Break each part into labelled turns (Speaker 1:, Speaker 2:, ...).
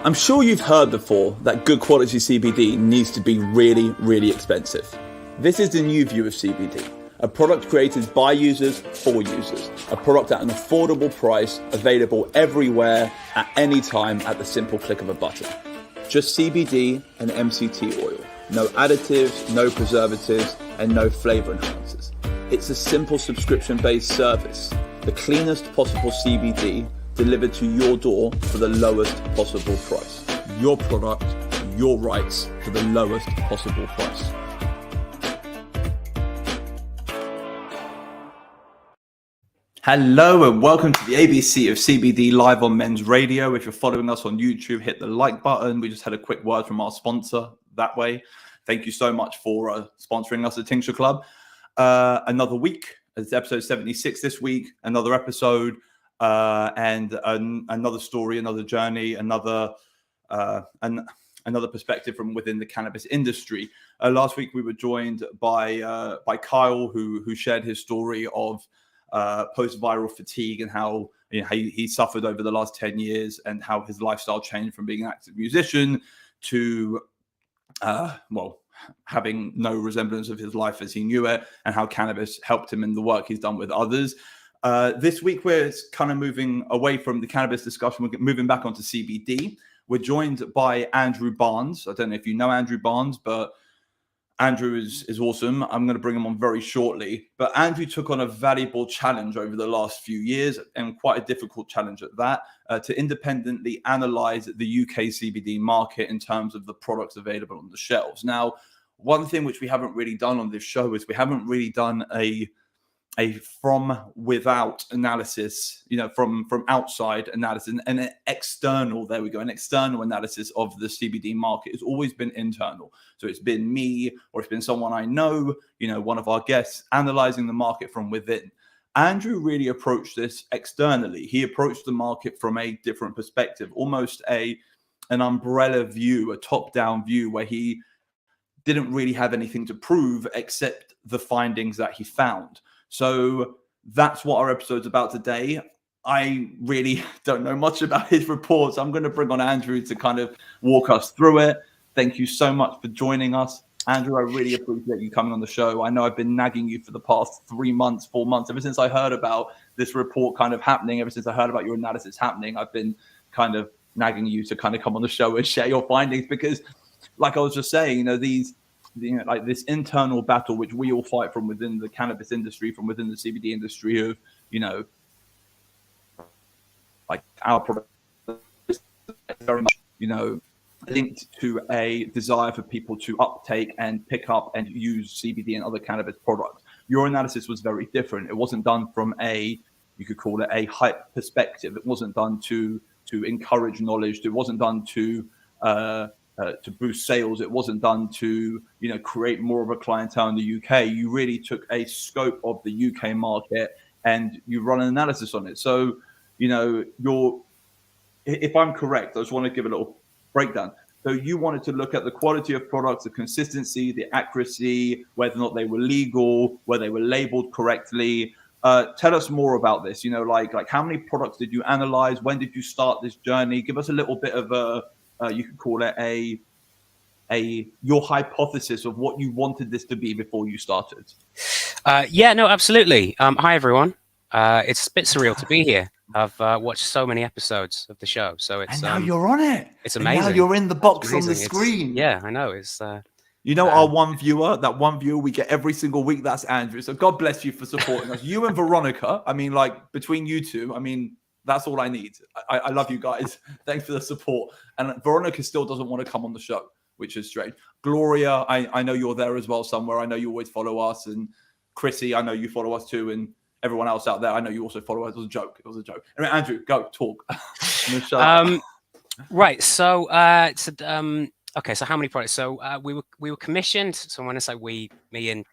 Speaker 1: I'm sure you've heard before that good quality CBD needs to be really, really expensive. This is the new view of CBD, a product created by users for users, a product at an affordable price, available everywhere, at any time, at the simple click of a button. Just CBD and MCT oil. No additives, no preservatives, and no flavor enhancers. It's a simple subscription-based service. The cleanest possible CBD delivered to your door for the lowest possible price. Your product, your rights for the lowest possible price. Hello and welcome to the ABC of CBD live on Men's Radio. If you're following us on YouTube, hit the like button. We just had a quick word from our sponsor that way. Thank you so much for sponsoring us at Tincture Club. Another week, it's episode 76 this week, another episode. And another story, another journey, another perspective from within the cannabis industry. Last week we were joined by Kyle, who shared his story of post-viral fatigue and how he suffered over the last 10 years and how his lifestyle changed from being an active musician to having no resemblance of his life as he knew it, and how cannabis helped him in the work he's done with others. This week, we're kind of moving away from the cannabis discussion. We're moving back onto CBD. We're joined by Andrew Barnes. I don't know if you know Andrew Barnes, but Andrew is awesome. I'm going to bring him on very shortly. But Andrew took on a valuable challenge over the last few years, and quite a difficult challenge at that, to independently analyze the UK CBD market in terms of the products available on the shelves. Now, one thing which we haven't really done on this show is we haven't really done a from without analysis, from outside analysis, and an external, an external analysis of the CBD market. It's always been internal. So it's been me, or it's been someone I know, one of our guests, analyzing the market from within. Andrew really approached this externally. He approached the market from a different perspective, almost an umbrella view, a top-down view, where he didn't really have anything to prove except the findings that he found. So that's what our episode's about today. I really don't know much about his reports. I'm going to bring on Andrew to kind of walk us through it. Thank you so much for joining us. Andrew, I really appreciate you coming on the show. I know I've been nagging you for the past 3 months, 4 months, ever since I heard about this report kind of happening, ever since I heard about your analysis happening. I've been kind of nagging you to kind of come on the show and share your findings because, like I was just saying, like this internal battle, which we all fight from within the cannabis industry, from within the CBD industry, of, like our product is very much, linked to a desire for people to uptake and pick up and use CBD and other cannabis products. Your analysis was very different. It wasn't done from you could call it a hype perspective. It wasn't done to encourage knowledge. It wasn't done to boost sales. It wasn't done to, create more of a clientele in the UK. You really took a scope of the UK market and you run an analysis on it. So, if I'm correct, I just want to give a little breakdown. So you wanted to look at the quality of products, the consistency, the accuracy, whether or not they were legal, whether they were labeled correctly. Tell us more about this. Like how many products did you analyze? When did you start this journey? Give us a little bit of you could call it your hypothesis of what you wanted this to be before you started.
Speaker 2: No, absolutely. Hi, everyone. It's a bit surreal to be here. I've watched so many episodes of the show, so it's.
Speaker 1: And now you're on it.
Speaker 2: It's amazing.
Speaker 1: And now you're in the box on the screen.
Speaker 2: I know. It's.
Speaker 1: Our one viewer we get every single week, that's Andrew. So God bless you for supporting us. You and Veronica. I mean, like between you two, that's all I need. I love you guys. Thanks for the support. And Veronica still doesn't want to come on the show, which is strange. Gloria, I know you're there as well somewhere. I know you always follow us. And Chrissy, I know you follow us too. And everyone else out there, I know you also follow us. It was a joke. Anyway, Andrew, go talk.
Speaker 2: Right. So, okay. So how many products? So we were commissioned. So when I say we, me and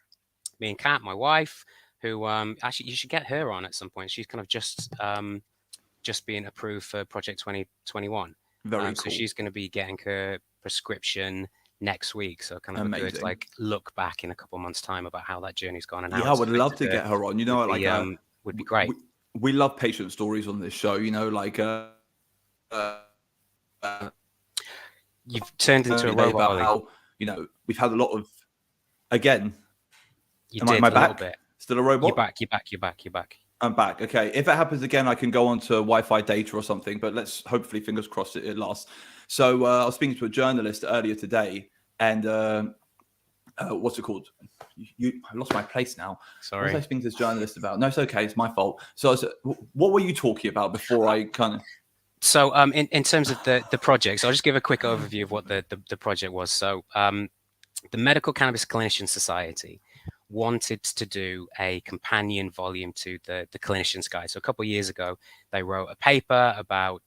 Speaker 2: Kat, my wife, who actually you should get her on at some point. She's kind of just being approved for Project 2021.
Speaker 1: Very cool.
Speaker 2: So she's going to be getting her prescription next week. So kind of a good look back in a couple of months' time about how that journey's gone. And how
Speaker 1: I would love to get her on.
Speaker 2: Would be great.
Speaker 1: We love patient stories on this show.
Speaker 2: You've turned into a
Speaker 1: today
Speaker 2: robot,
Speaker 1: about
Speaker 2: Ollie.
Speaker 1: how, we've had a lot of, again,
Speaker 2: You
Speaker 1: am
Speaker 2: did
Speaker 1: I
Speaker 2: a little
Speaker 1: back?
Speaker 2: bit.
Speaker 1: Still a robot?
Speaker 2: You're back.
Speaker 1: I'm back. Okay. If it happens again, I can go on to Wi-Fi data or something, but let's hopefully, fingers crossed, it lasts. So I was speaking to a journalist earlier today, and what's it called? I lost my place now.
Speaker 2: Sorry.
Speaker 1: What was I speaking to this journalist about? No, it's okay. It's my fault. So what were you talking about before I kind of...
Speaker 2: So in terms of the project, so I'll just give a quick overview of what the project was. So the Medical Cannabis Clinician Society wanted to do a companion volume to the Clinician's Guide. So a couple of years ago, they wrote a paper about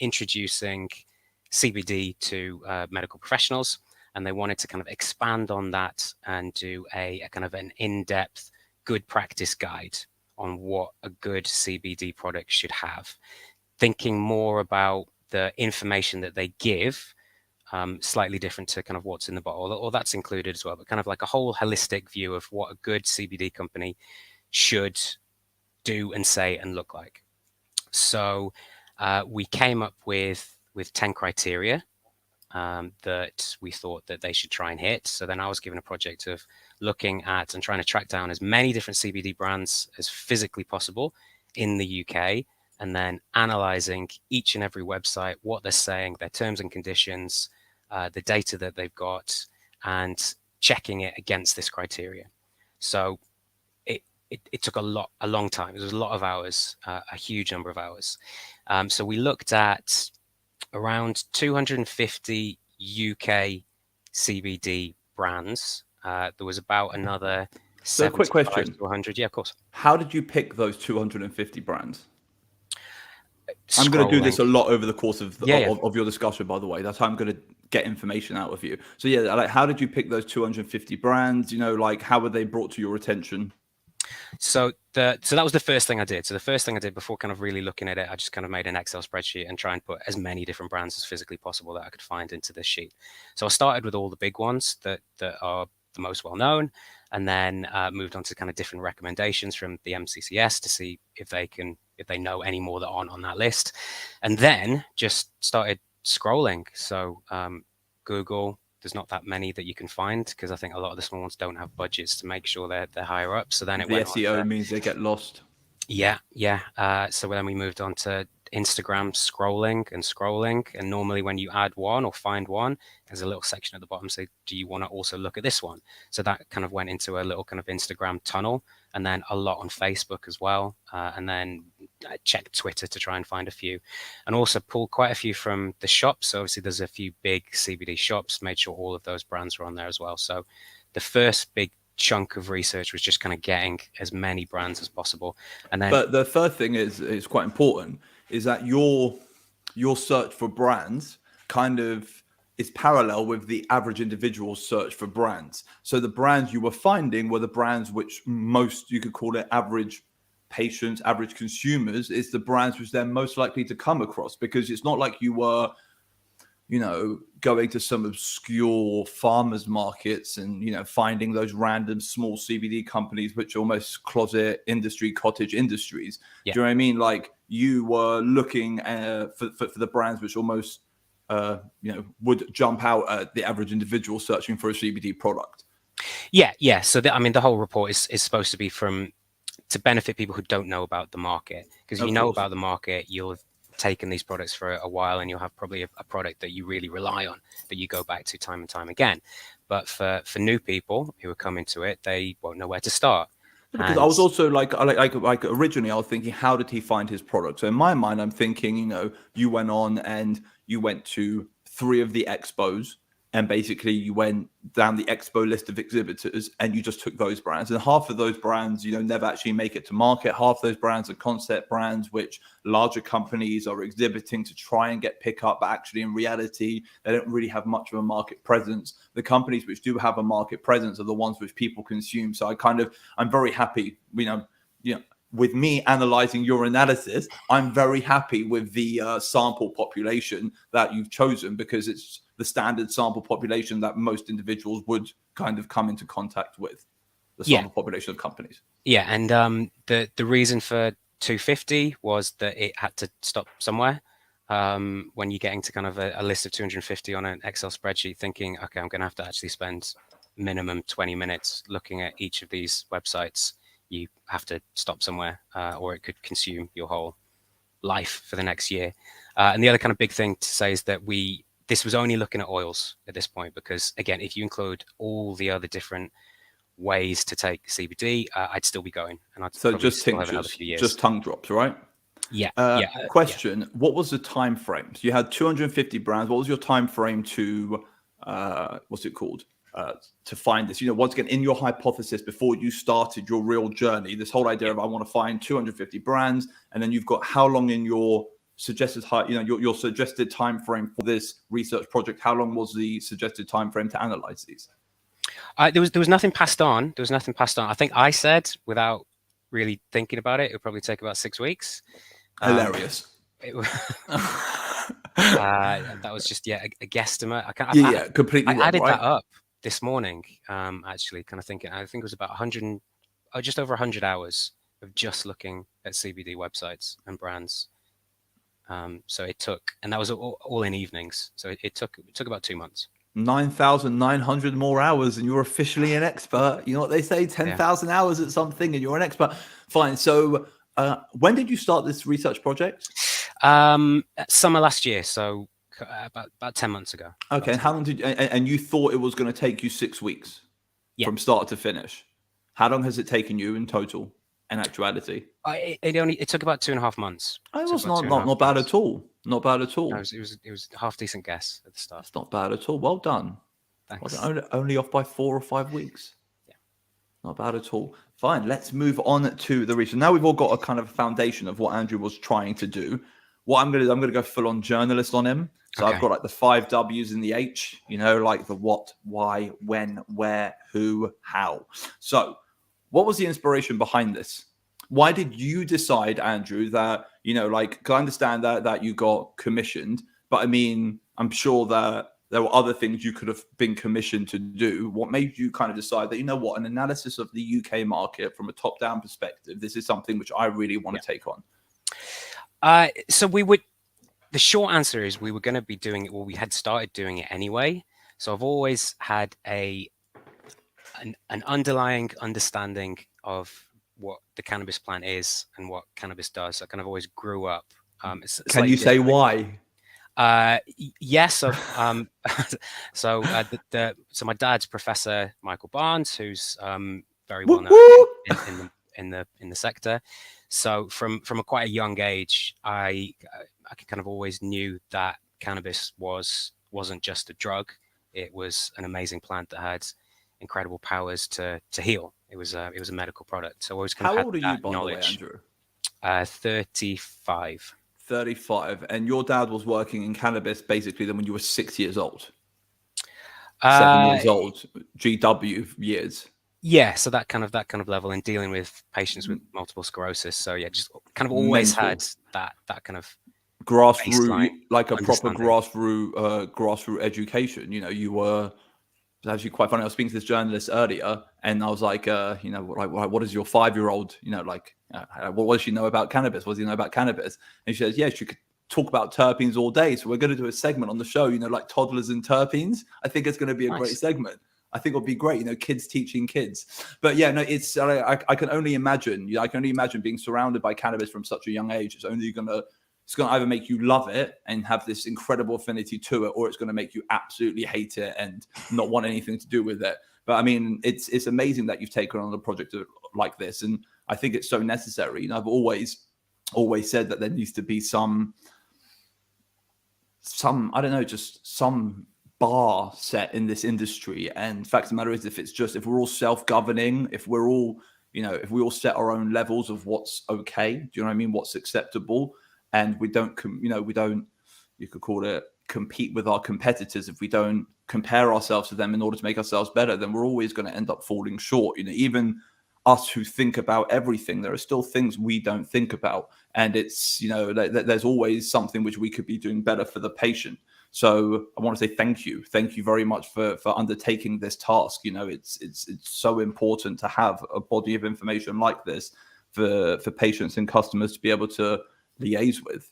Speaker 2: introducing CBD to medical professionals, and they wanted to kind of expand on that and do a kind of an in-depth good practice guide on what a good CBD product should have, thinking more about the information that they give, slightly different to kind of what's in the bottle, or that's included as well, but kind of like a whole holistic view of what a good CBD company should do and say and look like. So we came up with 10 criteria that we thought that they should try and hit. So then I was given a project of looking at and trying to track down as many different CBD brands as physically possible in the UK, and then analyzing each and every website, what they're saying, their terms and conditions, the data that they've got, and checking it against this criteria. So it took a long time. It was a lot of hours, a huge number of hours. So we looked at around 250 UK CBD brands. There was about another
Speaker 1: So, quick
Speaker 2: 75
Speaker 1: question.
Speaker 2: to 100. Yeah, of course.
Speaker 1: How did you pick those 250 brands? I'm going to do this a lot over the course of your discussion, by the way. That's how I'm going to get information out of you. So yeah, like, how did you pick those 250 brands? Like, how were they brought to your attention?
Speaker 2: So that was the first thing I did. So the first thing I did before kind of really looking at it, I just kind of made an Excel spreadsheet and try and put as many different brands as physically possible that I could find into this sheet. So I started with all the big ones that are the most well known, and then moved on to kind of different recommendations from the MCCS to see if they know any more that aren't on that list, and then just started scrolling. So Google, there's not that many that you can find because I think a lot of the small ones don't have budgets to make sure they're higher up. So then
Speaker 1: the SEO means they get lost.
Speaker 2: Yeah. So then we moved on to Instagram, scrolling. And normally when you add one or find one, there's a little section at the bottom say, do you want to also look at this one? So that kind of went into a little kind of Instagram tunnel, and then a lot on Facebook as well. And then I checked Twitter to try and find a few, and also pulled quite a few from the shops. So obviously there's a few big CBD shops, made sure all of those brands were on there as well. So the first big chunk of research was just kind of getting as many brands as possible. And then,
Speaker 1: but the third thing is quite important, is that your search for brands kind of is parallel with the average individual's search for brands. So the brands you were finding were the brands which most, you could call it, average patients, average consumers, is the brands which they're most likely to come across, because it's not like you were going to some obscure farmers markets and, finding those random small CBD companies, which are almost closet industry, cottage industries.
Speaker 2: Yeah.
Speaker 1: Do you know what I mean? Like, you were looking for the brands which almost, would jump out at the average individual searching for a CBD product.
Speaker 2: Yeah. So the whole report is supposed to be to benefit people who don't know about the market, because if you know about the market, you'll have taken these products for a while, and you'll have probably a product that you really rely on, that you go back to time and time again. But for new people who are coming to it, they won't know where to start.
Speaker 1: Because I was also like originally I was thinking, how did he find his product? So in my mind, I'm thinking, you went on and you went to 3 of the expos, and basically you went down the expo list of exhibitors and you just took those brands. And half of those brands, never actually make it to market. Half those brands are concept brands, which larger companies are exhibiting to try and get pick up. But actually, in reality, they don't really have much of a market presence. The companies which do have a market presence are the ones which people consume. So I'm very happy, with me analyzing your analysis, I'm very happy with the sample population that you've chosen, because it's the standard sample population that most individuals would kind of come into contact with, the sample population of companies.
Speaker 2: Yeah, and the reason for 250 was that it had to stop somewhere. when you're getting to kind of a list of 250 on an Excel spreadsheet, thinking, okay, I'm going to have to actually spend minimum 20 minutes looking at each of these websites. You have to stop somewhere, or it could consume your whole life for the next year. And the other kind of big thing to say is that this was only looking at oils at this point, because again, if you include all the other different ways to take CBD, I'd still be going, and I'd
Speaker 1: So
Speaker 2: probably
Speaker 1: just
Speaker 2: still have another
Speaker 1: tinctures,
Speaker 2: few years.
Speaker 1: just tongue drops, right?
Speaker 2: Yeah.
Speaker 1: Question: what was the time frame? So you had 250 brands. What was your time frame to what's it called? To find this? Once again, in your hypothesis before you started your real journey, this whole idea of I want to find 250 brands, and then you've got how long in your suggested your suggested time frame for this research project. How long was the suggested time frame to analyze these?
Speaker 2: There was nothing passed on. There was nothing passed on. I think I said, without really thinking about it, it would probably take about 6 weeks.
Speaker 1: Hilarious.
Speaker 2: That was just a guesstimate.
Speaker 1: Yeah, completely wrong,
Speaker 2: added
Speaker 1: right?
Speaker 2: that up this morning. Actually, kind of thinking. I think it was about 100, just over 100 hours of just looking at CBD websites and brands. So it took, and that was all in evenings. So it took about 2 months.
Speaker 1: 9,900 more hours and you're officially an expert. You know what they say, 10,000 hours at something and you're an expert. Fine. So when did you start this research project?
Speaker 2: Summer last year. So about 10 months ago.
Speaker 1: Okay. And how long and you thought it was going to take you 6 weeks from start to finish? How long has it taken you in total, in actuality?
Speaker 2: It took about 2.5 months.
Speaker 1: It was not bad at all. Not bad at all.
Speaker 2: No, it was a half decent guess at the start.
Speaker 1: That's not bad at all. Well done.
Speaker 2: Thanks.
Speaker 1: Only off by 4 or 5 weeks.
Speaker 2: Yeah.
Speaker 1: Not bad at all. Fine. Let's move on to the research. Now we've all got a kind of foundation of what Andrew was trying to do. What I'm going to do, I'm going to go full on journalist on him. So I've got like the 5 W's and the H, like the what, why, when, where, who, how. So what was the inspiration behind this? Why did you decide, Andrew, that, because I understand that you got commissioned, but I mean, I'm sure that there were other things you could have been commissioned to do. What made you kind of decide that, an analysis of the UK market from a top-down perspective, this is something which I really want to take on?
Speaker 2: So the short answer is we were going to be doing it, we had started doing it anyway. So I've always had an underlying understanding of what the cannabis plant is and what cannabis does. I kind of always grew up.
Speaker 1: Can you say why?
Speaker 2: Yes. So my dad's Professor Michael Barnes, who's very well known in the sector. So from quite a young age, I kind of always knew that cannabis wasn't just a drug. It was an amazing plant that had incredible powers to heal. It was a medical product. So I always kind of
Speaker 1: How old are you, by
Speaker 2: knowledge.
Speaker 1: the way, Andrew?
Speaker 2: 35.
Speaker 1: 35, and your dad was working in cannabis basically then when you were 6 years old. 7 years old, GW years.
Speaker 2: Yeah, so that kind of level in dealing with patients with multiple sclerosis. So yeah, just kind of always had that kind of
Speaker 1: grassroots, like a proper grassroots education. You were. It's actually quite funny. I was speaking to this journalist earlier, and I was like, what is your 5-year-old? What does she know about cannabis? What does he know about cannabis? And she says, she could talk about terpenes all day. So we're going to do a segment on the show, like toddlers and terpenes. I think it's going to be a great segment. I think it'll be great, kids teaching kids. But yeah, no, it's I can only imagine. I can only imagine being surrounded by cannabis from such a young age. It's going to either make you love it and have this incredible affinity to it, or it's going to make you absolutely hate it and not want anything to do with it. But I mean, it's amazing that you've taken on a project like this, and I think it's so necessary. I've always said that there needs to be some I don't know, just some bar set in this industry. And the fact of the matter is, if we're all self-governing, if we're all, if we all set our own levels of what's okay, do you know what I mean? What's acceptable. And we don't, you could call it compete with our competitors. If we don't compare ourselves to them in order to make ourselves better, then we're always going to end up falling short. Even us who think about everything, there are still things we don't think about. And it's, there's always something which we could be doing better for the patient. So I want to say thank you. Thank you very much for undertaking this task. It's so important to have a body of information like this for patients and customers to be able to liaise with.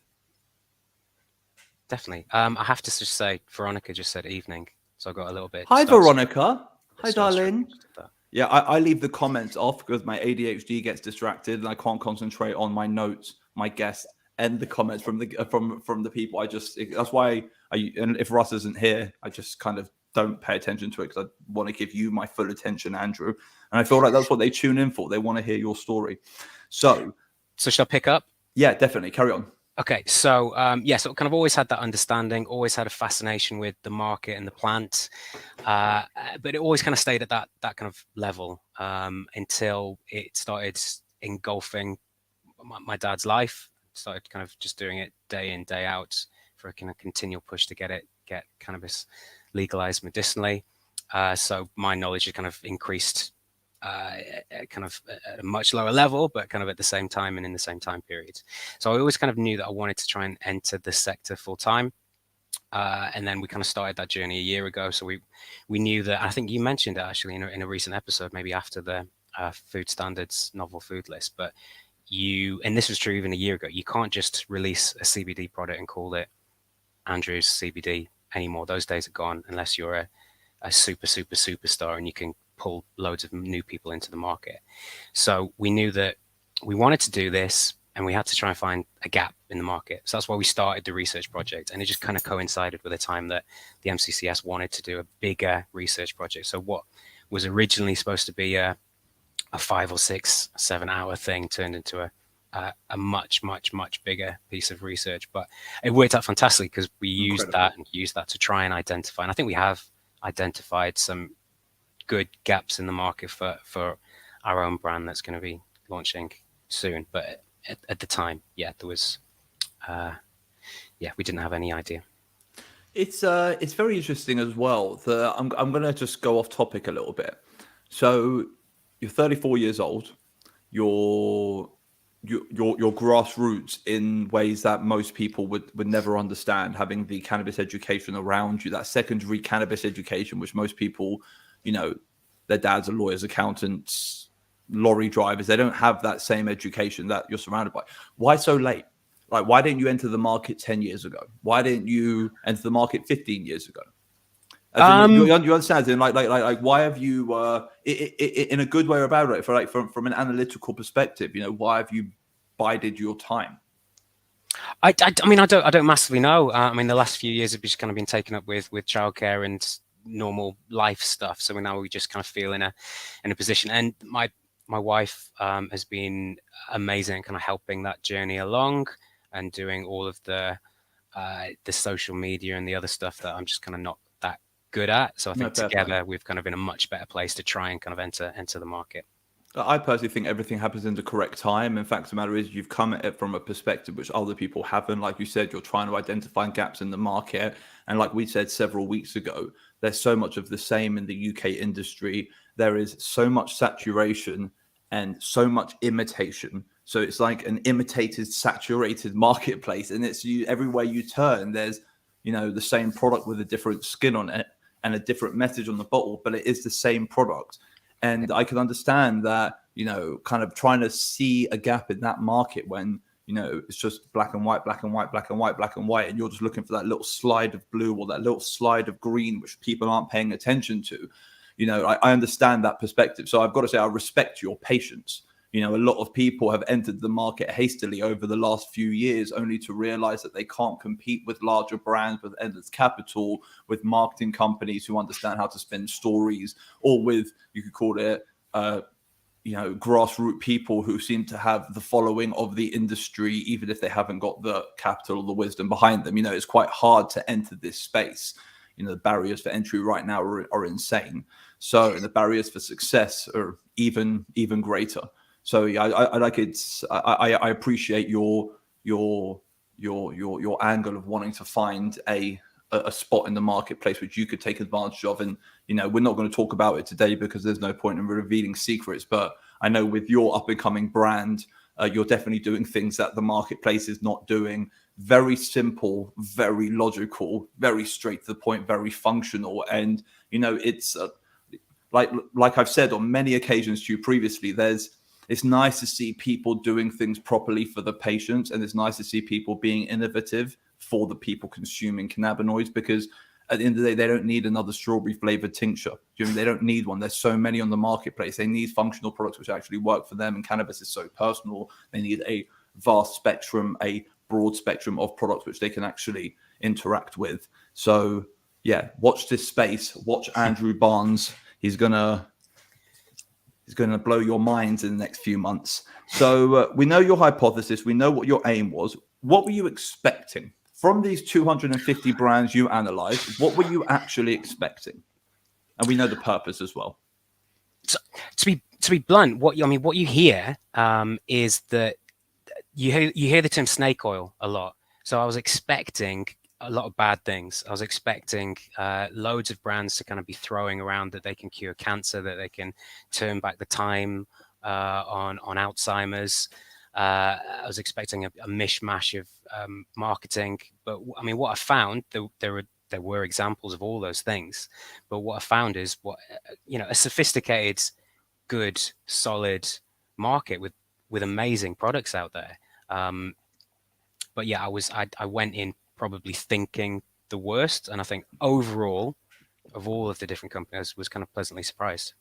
Speaker 2: definitely. I have to just say, Veronica just said evening, so I got a little bit
Speaker 1: Hi, Veronica. Hi, darling. Yeah, I leave the comments off because my ADHD gets distracted and I can't concentrate on my notes, my guests, and the comments from the people. That's why and if Russ isn't here, I just kind of don't pay attention to it because I want to give you my full attention, Andrew. And I feel like that's what they tune in for. They want to hear your story. So
Speaker 2: should I pick up?
Speaker 1: Yeah, definitely. Carry on.
Speaker 2: Okay, so so kind of always had that understanding, always had a fascination with the market and the plant, but it always kind of stayed at that kind of level until it started engulfing my dad's life. Started kind of just doing it day in, day out for a kind of continual push to get cannabis legalized medicinally. So my knowledge has kind of increased kind of at a much lower level, but kind of at the same time and in the same time period. So I always kind of knew that I wanted to try and enter the sector full time. And then we kind of started that journey a year ago. So we knew that, I think you mentioned it actually in a recent episode, maybe after the food standards novel food list, but and this was true even a year ago, you can't just release a CBD product and call it Andrew's CBD anymore. Those days are gone unless you're a superstar and you can pull loads of new people into the market. So we knew that we wanted to do this and we had to try and find a gap in the market. So that's why we started the research project. And it just kind of coincided with the time that the MCCS wanted to do a bigger research project. So what was originally supposed to be a 5 or 6, 7 hour thing turned into a much bigger piece of research. But it worked out fantastically because we used that to try and identify. And I think we have identified some good gaps in the market for our own brand that's going to be launching soon. But at the time, there was, we didn't have any idea.
Speaker 1: It's very interesting as well. I'm going to just go off topic a little bit. So you're 34 years old. You're grassroots in ways that most people would never understand, having the cannabis education around you, that secondary cannabis education, which most people, their dads are lawyers, accountants, lorry drivers. They don't have that same education that you're surrounded by. Why so late? Like, why didn't you enter the market 10 years ago? Why didn't you enter the market 15 years ago? You understand? Like, why have you, in a good way or a bad way, from an analytical perspective, why have you bided your time?
Speaker 2: I mean, I don't massively know. I mean, the last few years have just kind of been taken up with childcare and normal life stuff. So now we just kind of feel in a position. And my wife has been amazing, kind of helping that journey along and doing all of the social media and the other stuff that I'm just kind of not that good at. So I think together we've kind of been a much better place to try and kind of enter the market.
Speaker 1: I personally think everything happens in the correct time. In fact, the matter is you've come at it from a perspective which other people haven't. Like you said, you're trying to identify gaps in the market. And like we said several weeks ago, there's so much of the same in the UK industry. There is so much saturation and so much imitation. So it's like an imitated, saturated marketplace. And it's everywhere you turn, there's, the same product with a different skin on it and a different message on the bottle, but it is the same product. And I can understand that, kind of trying to see a gap in that market when, it's just black and white, black and white, black and white, black and white. And you're just looking for that little slide of blue or that little slide of green, which people aren't paying attention to. I understand that perspective. So I've got to say, I respect your patience. A lot of people have entered the market hastily over the last few years, only to realize that they can't compete with larger brands, with endless capital, with marketing companies who understand how to spin stories, or with, you could call it, grassroots people who seem to have the following of the industry, even if they haven't got the capital or the wisdom behind them. It's quite hard to enter this space. The barriers for entry right now are insane. So the barriers for success are even greater. So yeah, I appreciate your angle of wanting to find a spot in the marketplace which you could take advantage of. And we're not going to talk about it today because there's no point in revealing secrets. But I know with your up and coming brand, you're definitely doing things that the marketplace is not doing. Very simple, very logical, very straight to the point, very functional. And it's like I've said on many occasions to you previously, it's nice to see people doing things properly for the patients, and it's nice to see people being innovative for the people consuming cannabinoids, because at the end of the day, they don't need another strawberry flavored tincture. They don't need one. There's so many on the marketplace. They need functional products which actually work for them. And cannabis is so personal. They need a vast spectrum, a broad spectrum of products which they can actually interact with. So yeah, watch this space. Watch Andrew Barnes. He's gonna blow your minds in the next few months. So we know your hypothesis. We know what your aim was. What were you expecting from these 250 brands you analyzed? What were you actually expecting? And we know the purpose as well.
Speaker 2: So, to be blunt, what you hear is that you hear the term snake oil a lot. So I was expecting a lot of bad things. I was expecting loads of brands to kind of be throwing around that they can cure cancer, that they can turn back the time on Alzheimer's. I was expecting a mishmash of marketing, but I mean, what I found, there were examples of all those things, but what I found is a sophisticated, good, solid market with amazing products out there. But yeah, I went in probably thinking the worst, and I think overall, of all of the different companies, was kind of pleasantly surprised.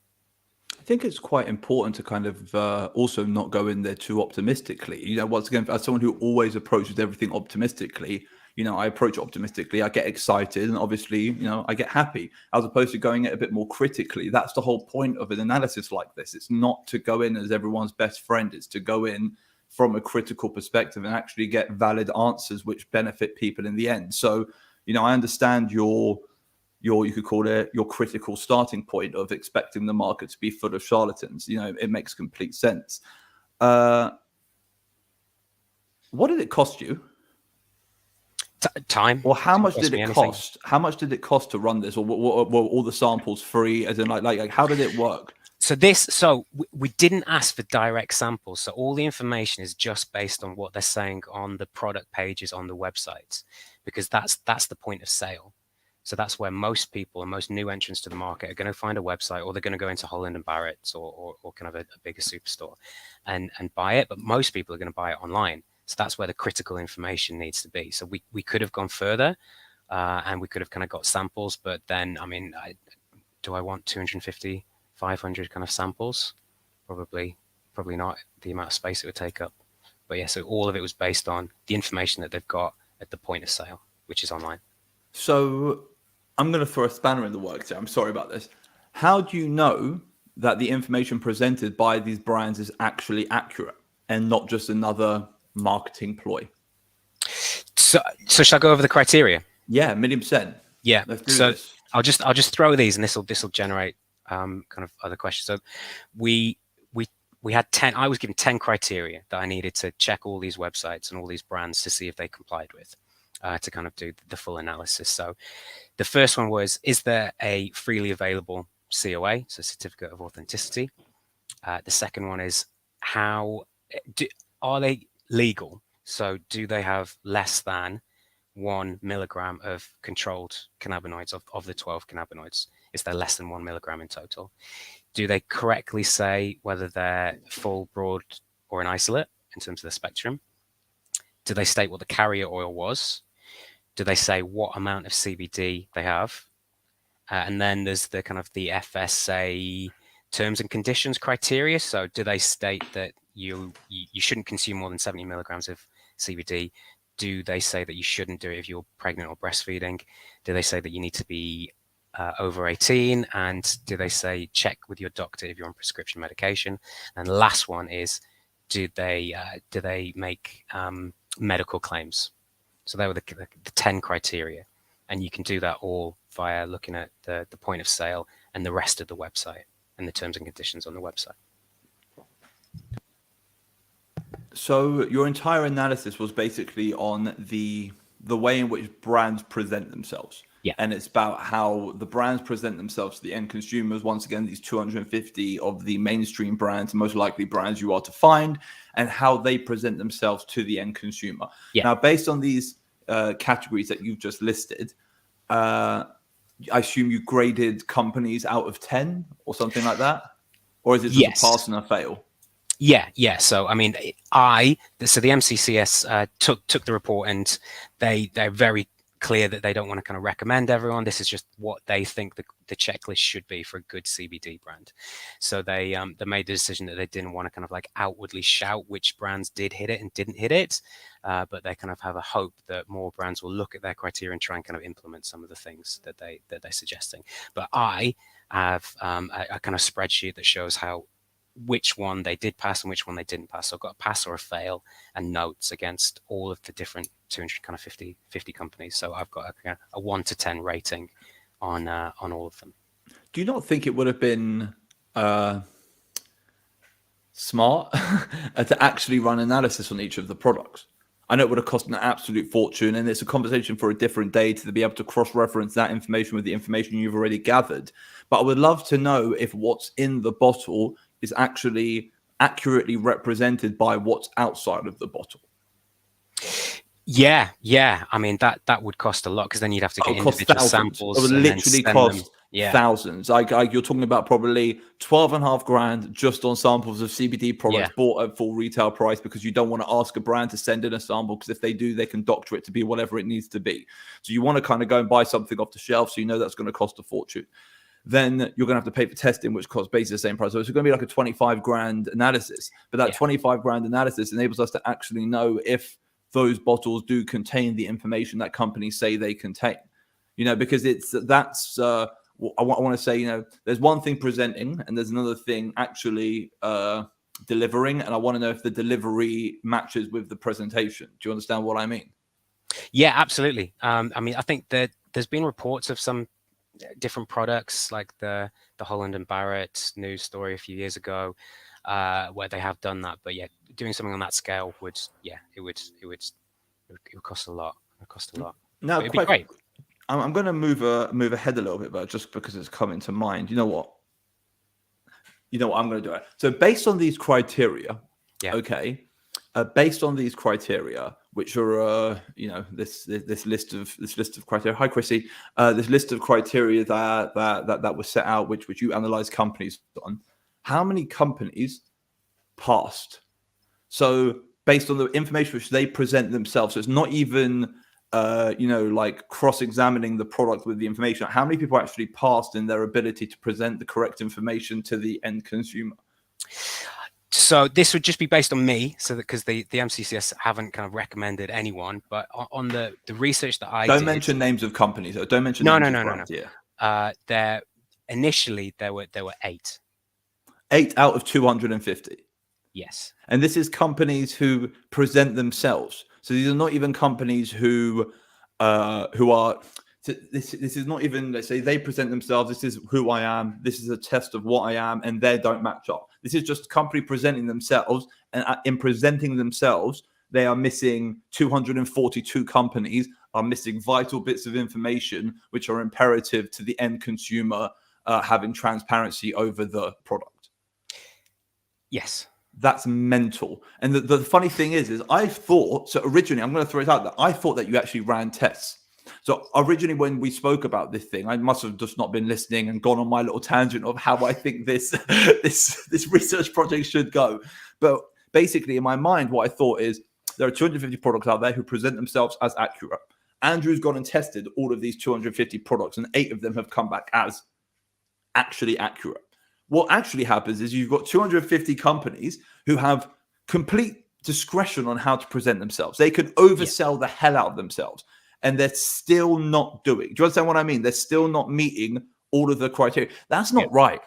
Speaker 1: I think it's quite important to kind of also not go in there too optimistically. Once again, as someone who always approaches everything optimistically, I approach it optimistically, I get excited, and obviously, I get happy, as opposed to going it a bit more critically. That's the whole point of an analysis like this. It's not to go in as everyone's best friend. It's to go in from a critical perspective and actually get valid answers which benefit people in the end. So, I understand your you could call it your critical starting point of expecting the market to be full of charlatans. It makes complete sense. What did it cost you?
Speaker 2: Time.
Speaker 1: Or how much did it cost? How much did it cost to run this? Or were all the samples free? As in, like how did it work?
Speaker 2: So we didn't ask for direct samples. So all the information is just based on what they're saying on the product pages on the websites, because that's the point of sale. So that's where most people and most new entrants to the market are going to find a website, or they're going to go into Holland and Barrett's or kind of a bigger superstore and buy it. But most people are going to buy it online. So that's where the critical information needs to be. So we could have gone further and we could have kind of got samples. But then, I mean, do I want 250, 500 kind of samples? Probably not, the amount of space it would take up. But yeah, so all of it was based on the information that they've got at the point of sale, which is online.
Speaker 1: So I'm going to throw a spanner in the works here. I'm sorry about this. How do you know that the information presented by these brands is actually accurate and not just another marketing ploy?
Speaker 2: So shall I go over the criteria?
Speaker 1: Yeah, 1,000,000%.
Speaker 2: Yeah.
Speaker 1: Let's do
Speaker 2: so
Speaker 1: this.
Speaker 2: I'll just throw these, and this will generate kind of other questions. So we had 10. I was given 10 criteria that I needed to check all these websites and all these brands to see if they complied with, to kind of do the full analysis. So the first one was, is there a freely available COA, so certificate of authenticity? The second one is, are they legal? So do they have less than 1 milligram of controlled cannabinoids of the 12 cannabinoids? Is there less than 1 milligram in total? Do they correctly say whether they're full, broad, or an isolate in terms of the spectrum? Do they state what the carrier oil was? Do they say what amount of CBD they have? And then there's the kind of the FSA terms and conditions criteria. So do they state that you shouldn't consume more than 70 milligrams of CBD? Do they say that you shouldn't do it if you're pregnant or breastfeeding? Do they say that you need to be over 18? And do they say check with your doctor if you're on prescription medication? And the last one is, do they make medical claims? So they were the 10 criteria, and you can do that all via looking at the point of sale and the rest of the website and the terms and conditions on the website.
Speaker 1: So your entire analysis was basically on the way in which brands present themselves.
Speaker 2: Yeah.
Speaker 1: And it's about how the brands present themselves to the end consumers. Once again, these 250 of the mainstream brands, most likely brands you are to find, and how they present themselves to the end consumer.
Speaker 2: Yeah.
Speaker 1: Now, based on these categories that you've just listed, I assume you graded companies out of 10 or something like that? Or is it just a pass and a fail?
Speaker 2: Yeah. So I mean, so the MCCS took the report, and they're very clear that they don't want to kind of recommend everyone. This is just what they think the checklist should be for a good CBD brand. So they made the decision that they didn't want to kind of like outwardly shout which brands did hit it and didn't hit it, but they kind of have a hope that more brands will look at their criteria and try and kind of implement some of the things that they're suggesting. But I have a kind of spreadsheet that shows how which one they did pass and which one they didn't pass. So I've got a pass or a fail and notes against all of the different 250 companies. So I've got a 1 to 10 rating on all of them.
Speaker 1: Do you not think it would have been smart to actually run analysis on each of the products? I know it would have cost an absolute fortune, and it's a conversation for a different day to be able to cross-reference that information with the information you've already gathered. But I would love to know if what's in the bottle is actually accurately represented by what's outside of the bottle.
Speaker 2: Yeah. I mean, that would cost a lot, because then you'd have to get individual samples.
Speaker 1: It would literally cost
Speaker 2: Yeah.
Speaker 1: thousands. Like you're talking about probably 12.5 grand just on samples of CBD products bought at full retail price, because you don't want to ask a brand to send in a sample, because if they do, they can doctor it to be whatever it needs to be. So you want to kind of go and buy something off the shelf, so you know that's going to cost a fortune. Then you're going to have to pay for testing, which costs basically the same price. So it's going to be like a 25 grand analysis. But that 25 grand analysis enables us to actually know if those bottles do contain the information that companies say they contain. You know, because that's I want to say, you know, there's one thing presenting and there's another thing actually delivering. And I want to know if the delivery matches with the presentation. Do you understand what I mean?
Speaker 2: Yeah, absolutely. I mean, I think that there's been reports of some different products, like the Holland and Barrett news story a few years ago, where they have done that. But yeah, doing something on that scale would cost a lot. It cost a lot.
Speaker 1: No,
Speaker 2: it'd be great.
Speaker 1: I'm going to move ahead a little bit, but just because it's coming to mind. You know what I'm going to do it. So based on these criteria, okay. Based on these criteria, which are this list of criteria. Hi, Chrissy. This list of criteria that was set out, which you analyze companies on. How many companies passed? So based on the information which they present themselves, so it's not even like cross-examining the product with the information. How many people actually passed in their ability to present the correct information to the end consumer?
Speaker 2: So this would just be based on me, so that because the MCCS haven't kind of recommended anyone, but on the research that I
Speaker 1: don't mention names of companies. Don't mention
Speaker 2: no.
Speaker 1: Yeah.
Speaker 2: There initially there were 8.
Speaker 1: 8 out of 250.
Speaker 2: Yes.
Speaker 1: And this is companies who present themselves. So these are not even companies who are. This is not even, let's say, they present themselves. This is who I am. This is a test of what I am, and they don't match up. This is just a company presenting themselves, and in presenting themselves, they are missing 242 companies are missing vital bits of information which are imperative to the end consumer having transparency over the product.
Speaker 2: Yes.
Speaker 1: That's mental. And the funny thing is I thought, so originally, I'm going to throw it out there, I thought that you actually ran tests. So originally, when we spoke about this thing, I must have just not been listening and gone on my little tangent of how I think this this research project should go. But basically, in my mind, what I thought is there are 250 products out there who present themselves as accurate. Andrew's gone and tested all of these 250 products, and 8 of them have come back as actually accurate. What actually happens is you've got 250 companies who have complete discretion on how to present themselves. They can oversell the hell out of themselves, and they're still not doing. Do you understand what I mean? They're still not meeting all of the criteria. That's not right.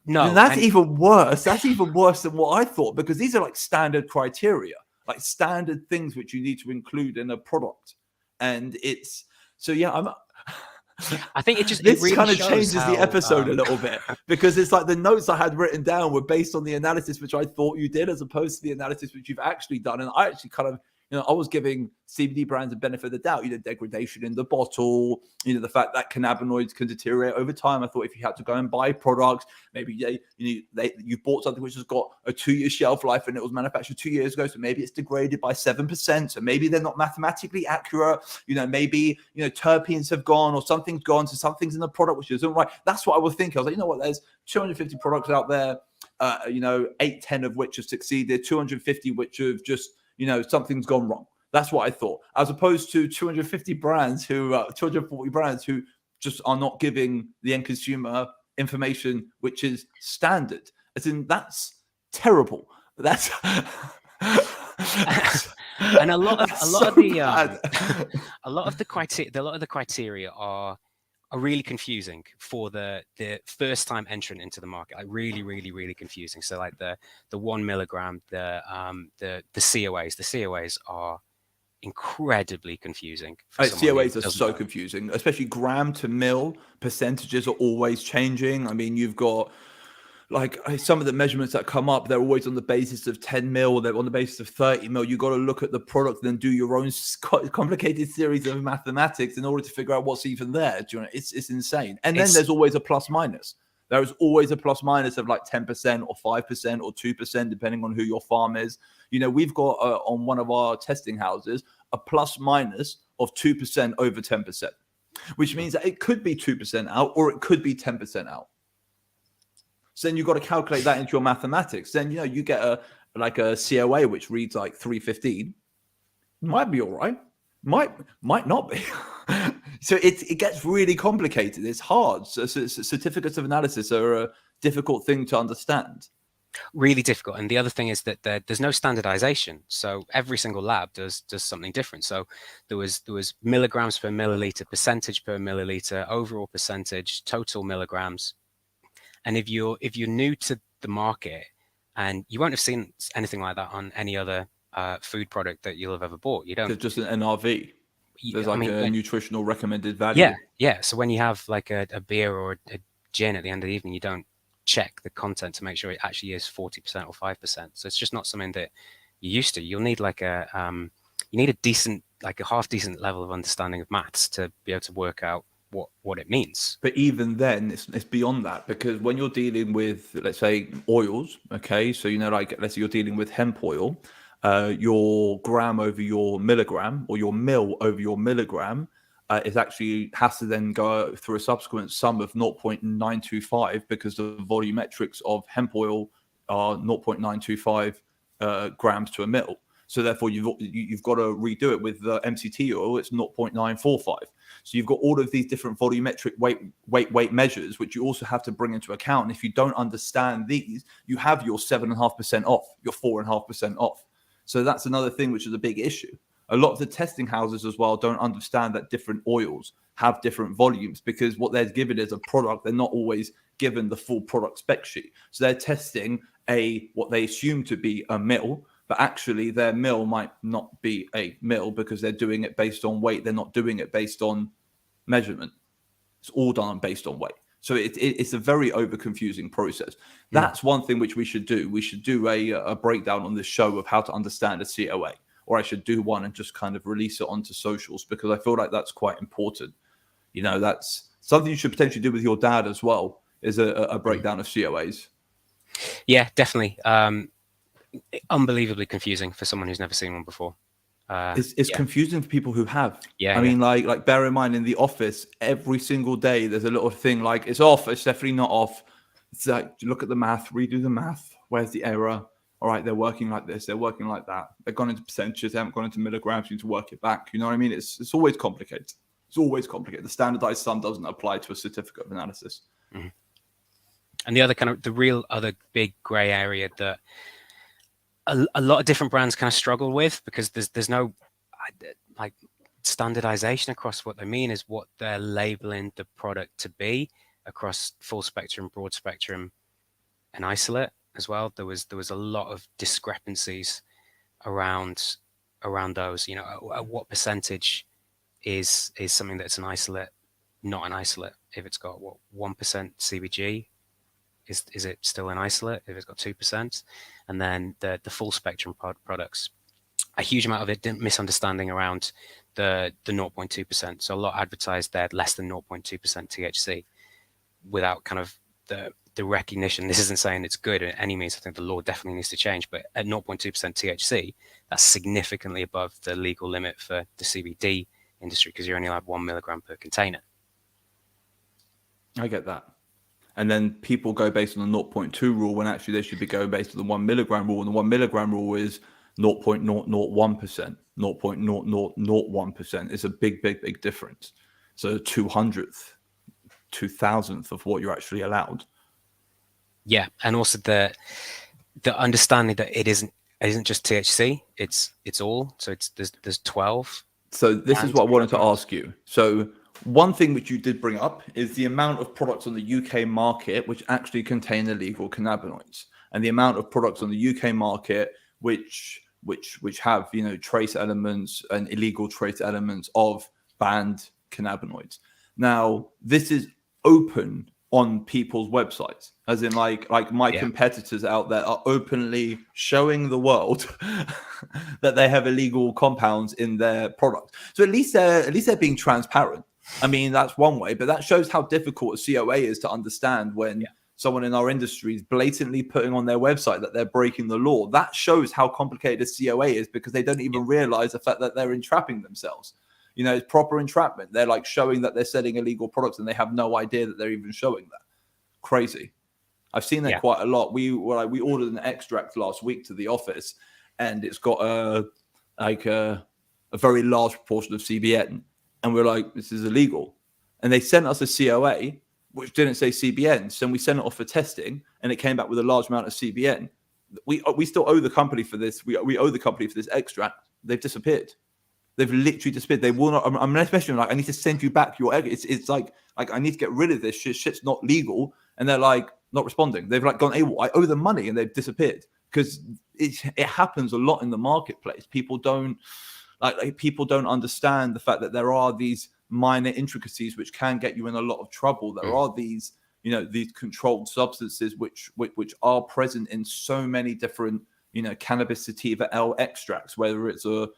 Speaker 2: No.
Speaker 1: And that's even worse. That's even worse than what I thought, because these are like standard criteria, like standard things which you need to include in a product. And it's so, yeah,
Speaker 2: I think this
Speaker 1: really kind of changes the episode a little bit, because it's like the notes I had written down were based on the analysis which I thought you did, as opposed to the analysis which you've actually done. And I actually kind of, I was giving CBD brands a benefit of the doubt, degradation in the bottle, the fact that cannabinoids can deteriorate over time. I thought if you had to go and buy products, maybe you bought something which has got a 2-year shelf life and it was manufactured 2 years ago, so maybe it's degraded by 7%, so maybe they're not mathematically accurate. Maybe terpenes have gone or something's gone, so something's in the product which isn't right. That's what I was thinking. I was like, you know what, there's 250 products out there. 8, 10 of which have succeeded, 250 which have just, something's gone wrong. That's what I thought, as opposed to 240 brands who just are not giving the end consumer information which is standard. As in, that's terrible. That's
Speaker 2: and a lot of the criteria are really confusing for the first time entrant into the market. Like really confusing. So like the 1 milligram, the COAs. The COAs are incredibly confusing.
Speaker 1: COAs are so confusing, especially gram to mil percentages are always changing. I mean, you've got like some of the measurements that come up, they're always on the basis of 10 mil, they're on the basis of 30 mil. You've got to look at the product and then do your own complicated series of mathematics in order to figure out what's even there. Do you know, it's insane. And then there's always a plus minus. There is always a plus minus of like 10% or 5% or 2%, depending on who your farm is. We've got on one of our testing houses, a plus minus of 2% over 10%, which means that it could be 2% out or it could be 10% out. So then you've got to calculate that into your mathematics. Then, you get a COA, which reads like 315. Might be all right. Might not be. So it gets really complicated. It's hard. So certificates of analysis are a difficult thing to understand.
Speaker 2: Really difficult. And the other thing is that there's no standardization. So every single lab does something different. So there was milligrams per milliliter, percentage per milliliter, overall percentage, total milligrams. And if you're new to the market, and you won't have seen anything like that on any other food product that you'll have ever bought. You don't.
Speaker 1: There's just an NRV. There's a nutritional recommended value.
Speaker 2: Yeah. So when you have like a beer or a gin at the end of the evening, you don't check the content to make sure it actually is 40% or 5%. So it's just not something that you're used to. You'll need like a decent, like a half decent level of understanding of maths to be able to work out what it means.
Speaker 1: But even then, it's beyond that, because when you're dealing with, let's say, oils, okay, so let's say you're dealing with hemp oil, your gram over your milligram or your mil over your milligram has to then go through a subsequent sum of 0.925, because the volumetrics of hemp oil are 0.925 grams to a mil. So therefore, you've got to redo it with the MCT oil. It's 0.945. So you've got all of these different volumetric weight measures, which you also have to bring into account. And if you don't understand these, you have your 7.5% off, your 4.5% off. So that's another thing which is a big issue. A lot of the testing houses as well don't understand that different oils have different volumes, because what they're given is a product. They're not always given the full product spec sheet. So they're testing what they assume to be a mil, but actually their mil might not be a mil, because they're doing it based on weight. They're not doing it based on measurement. It's all done based on weight. So it's a very over-confusing process. That's one thing which we should do. We should do a breakdown on this show of how to understand a COA, or I should do one and just kind of release it onto socials, because I feel like that's quite important. That's something you should potentially do with your dad as well, is a breakdown of COAs.
Speaker 2: Yeah, definitely. Unbelievably confusing for someone who's never seen one before.
Speaker 1: It's confusing for people who have.
Speaker 2: I
Speaker 1: mean, like bear in mind, in the office, every single day there's a little thing like, it's off, it's definitely not off. It's like, look at the math, redo the math. Where's the error? All right, they're working like this, they're working like that. They've gone into percentages, they haven't gone into milligrams. You need to work it back. You know what I mean? It's always complicated. It's always complicated. The standardized sum doesn't apply to a certificate of analysis.
Speaker 2: Mm-hmm. And the other the real other big gray area that a lot of different brands kind of struggle with, because there's no like standardization across what they mean, is what they're labeling the product to be across full spectrum, broad spectrum, and isolate as well. There was a lot of discrepancies around those. What percentage is something that's an isolate, not an isolate? If it's got 1% CBG, is it still an isolate if it's got 2%? And then the full spectrum products, a huge amount of it misunderstanding around the 0.2%. So a lot advertised there less than 0.2% THC, without kind of the recognition. This isn't saying it's good in any means. I think the law definitely needs to change, but at 0.2% THC, that's significantly above the legal limit for the CBD industry, because you're only allowed 1 milligram per container.
Speaker 1: I get that. And then people go based on the 0.2 rule when actually they should be going based on the 1 milligram rule. And the 1 milligram rule is 0.001%, 0.0001%. It's a big difference. So 200th, 2000th of what you're actually allowed.
Speaker 2: Yeah, and also the understanding that it isn't just THC. It's all. So there's 12.
Speaker 1: So this is what I wanted to ask you. So one thing which you did bring up is the amount of products on the UK market which actually contain illegal cannabinoids, and the amount of products on the UK market which have, you know, trace elements and illegal trace elements of banned cannabinoids. Now, this is open on people's websites, as in like my competitors out there are openly showing the world that they have illegal compounds in their product. So at least they're being transparent. I mean, that's one way, but that shows how difficult a COA is to understand when someone in our industry is blatantly putting on their website that they're breaking the law. That shows how complicated a COA is, because they don't even realize the fact that they're entrapping themselves. You know, it's proper entrapment. They're like showing that they're selling illegal products and they have no idea that they're even showing that. Crazy. I've seen that quite a lot. We ordered an extract last week to the office, and it's got a very large proportion of CBN. And we're like, this is illegal. And they sent us a COA, which didn't say CBN. So we sent it off for testing, and it came back with a large amount of CBN. We still owe the company for this. We owe the company for this extract. They've disappeared. They've literally disappeared. They will not. I'm especially like, I need to send you back your egg. It's like I need to get rid of this shit. Shit's not legal, and they're like not responding. They've like gone, hey, well, I owe them money, and they've disappeared, because it happens a lot in the marketplace. People don't understand the fact that there are these minor intricacies which can get you in a lot of trouble. There are these, you know, these controlled substances which are present in so many different, you know, cannabis sativa L extracts, whether it's a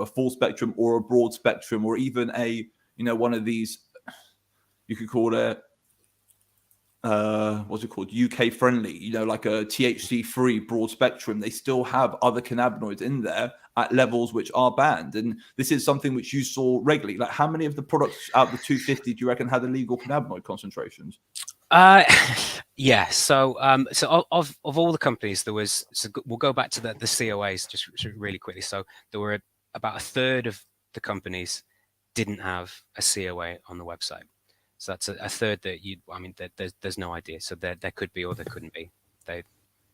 Speaker 1: full spectrum or a broad spectrum, or even a, you know, one of these, you could call it, what's it called? UK friendly, you know, like a THC free broad spectrum. They still have other cannabinoids in there at levels which are banned. And this is something which you saw regularly. Like, how many of the products out of the 250 do you reckon had illegal cannabinoid concentrations?
Speaker 2: Yeah. So of all the companies, there was. So we'll go back to the COAs just really quickly. So there were about a third of the companies didn't have a COA on the website. So that's a third that there's no idea. So there could be or there couldn't be.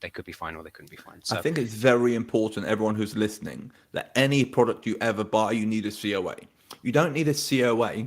Speaker 2: They could be fine or they couldn't be fine. So
Speaker 1: I think it's very important, everyone who's listening, that any product you ever buy, you need a COA. You don't need a COA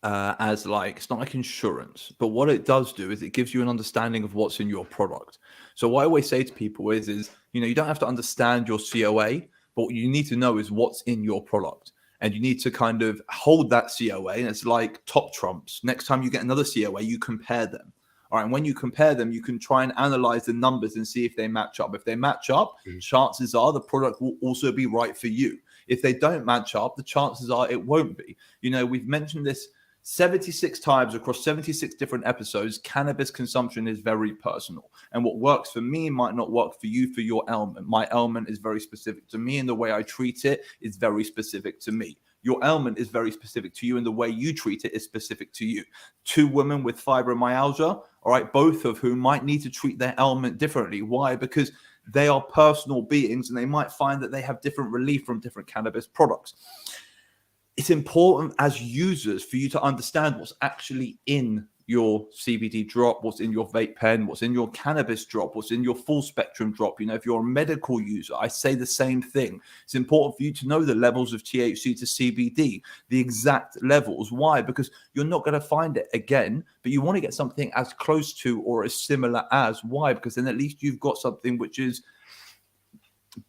Speaker 1: as like, it's not like insurance, but what it does do is it gives you an understanding of what's in your product. So what I always say to people is, you know, you don't have to understand your COA, but what you need to know is what's in your product. And you need to kind of hold that COA, and it's like top trumps. Next time you get another COA, you compare them. All right, and when you compare them, you can try and analyze the numbers and see if they match up. If they match up, chances are the product will also be right for you. If they don't match up, the chances are it won't be. You know, we've mentioned this 76 times across 76 different episodes. Cannabis consumption is very personal, and what works for me might not work for you for your ailment. My ailment is very specific to me, and the way I treat it is very specific to me. Your ailment is very specific to you, and the way you treat it is specific to you. Two women with fibromyalgia, all right, both of whom might need to treat their ailment differently. Why? Because they are personal beings, and they might find that they have different relief from different cannabis products. It's important as users for you to understand what's actually in your CBD drop, what's in your vape pen, what's in your cannabis drop, what's in your full spectrum drop. You know, if you're a medical user, I say the same thing. It's important for you to know the levels of THC to CBD, the exact levels. Why? Because you're not going to find it again, but you want to get something as close to or as similar as. Why? Because then at least you've got something which is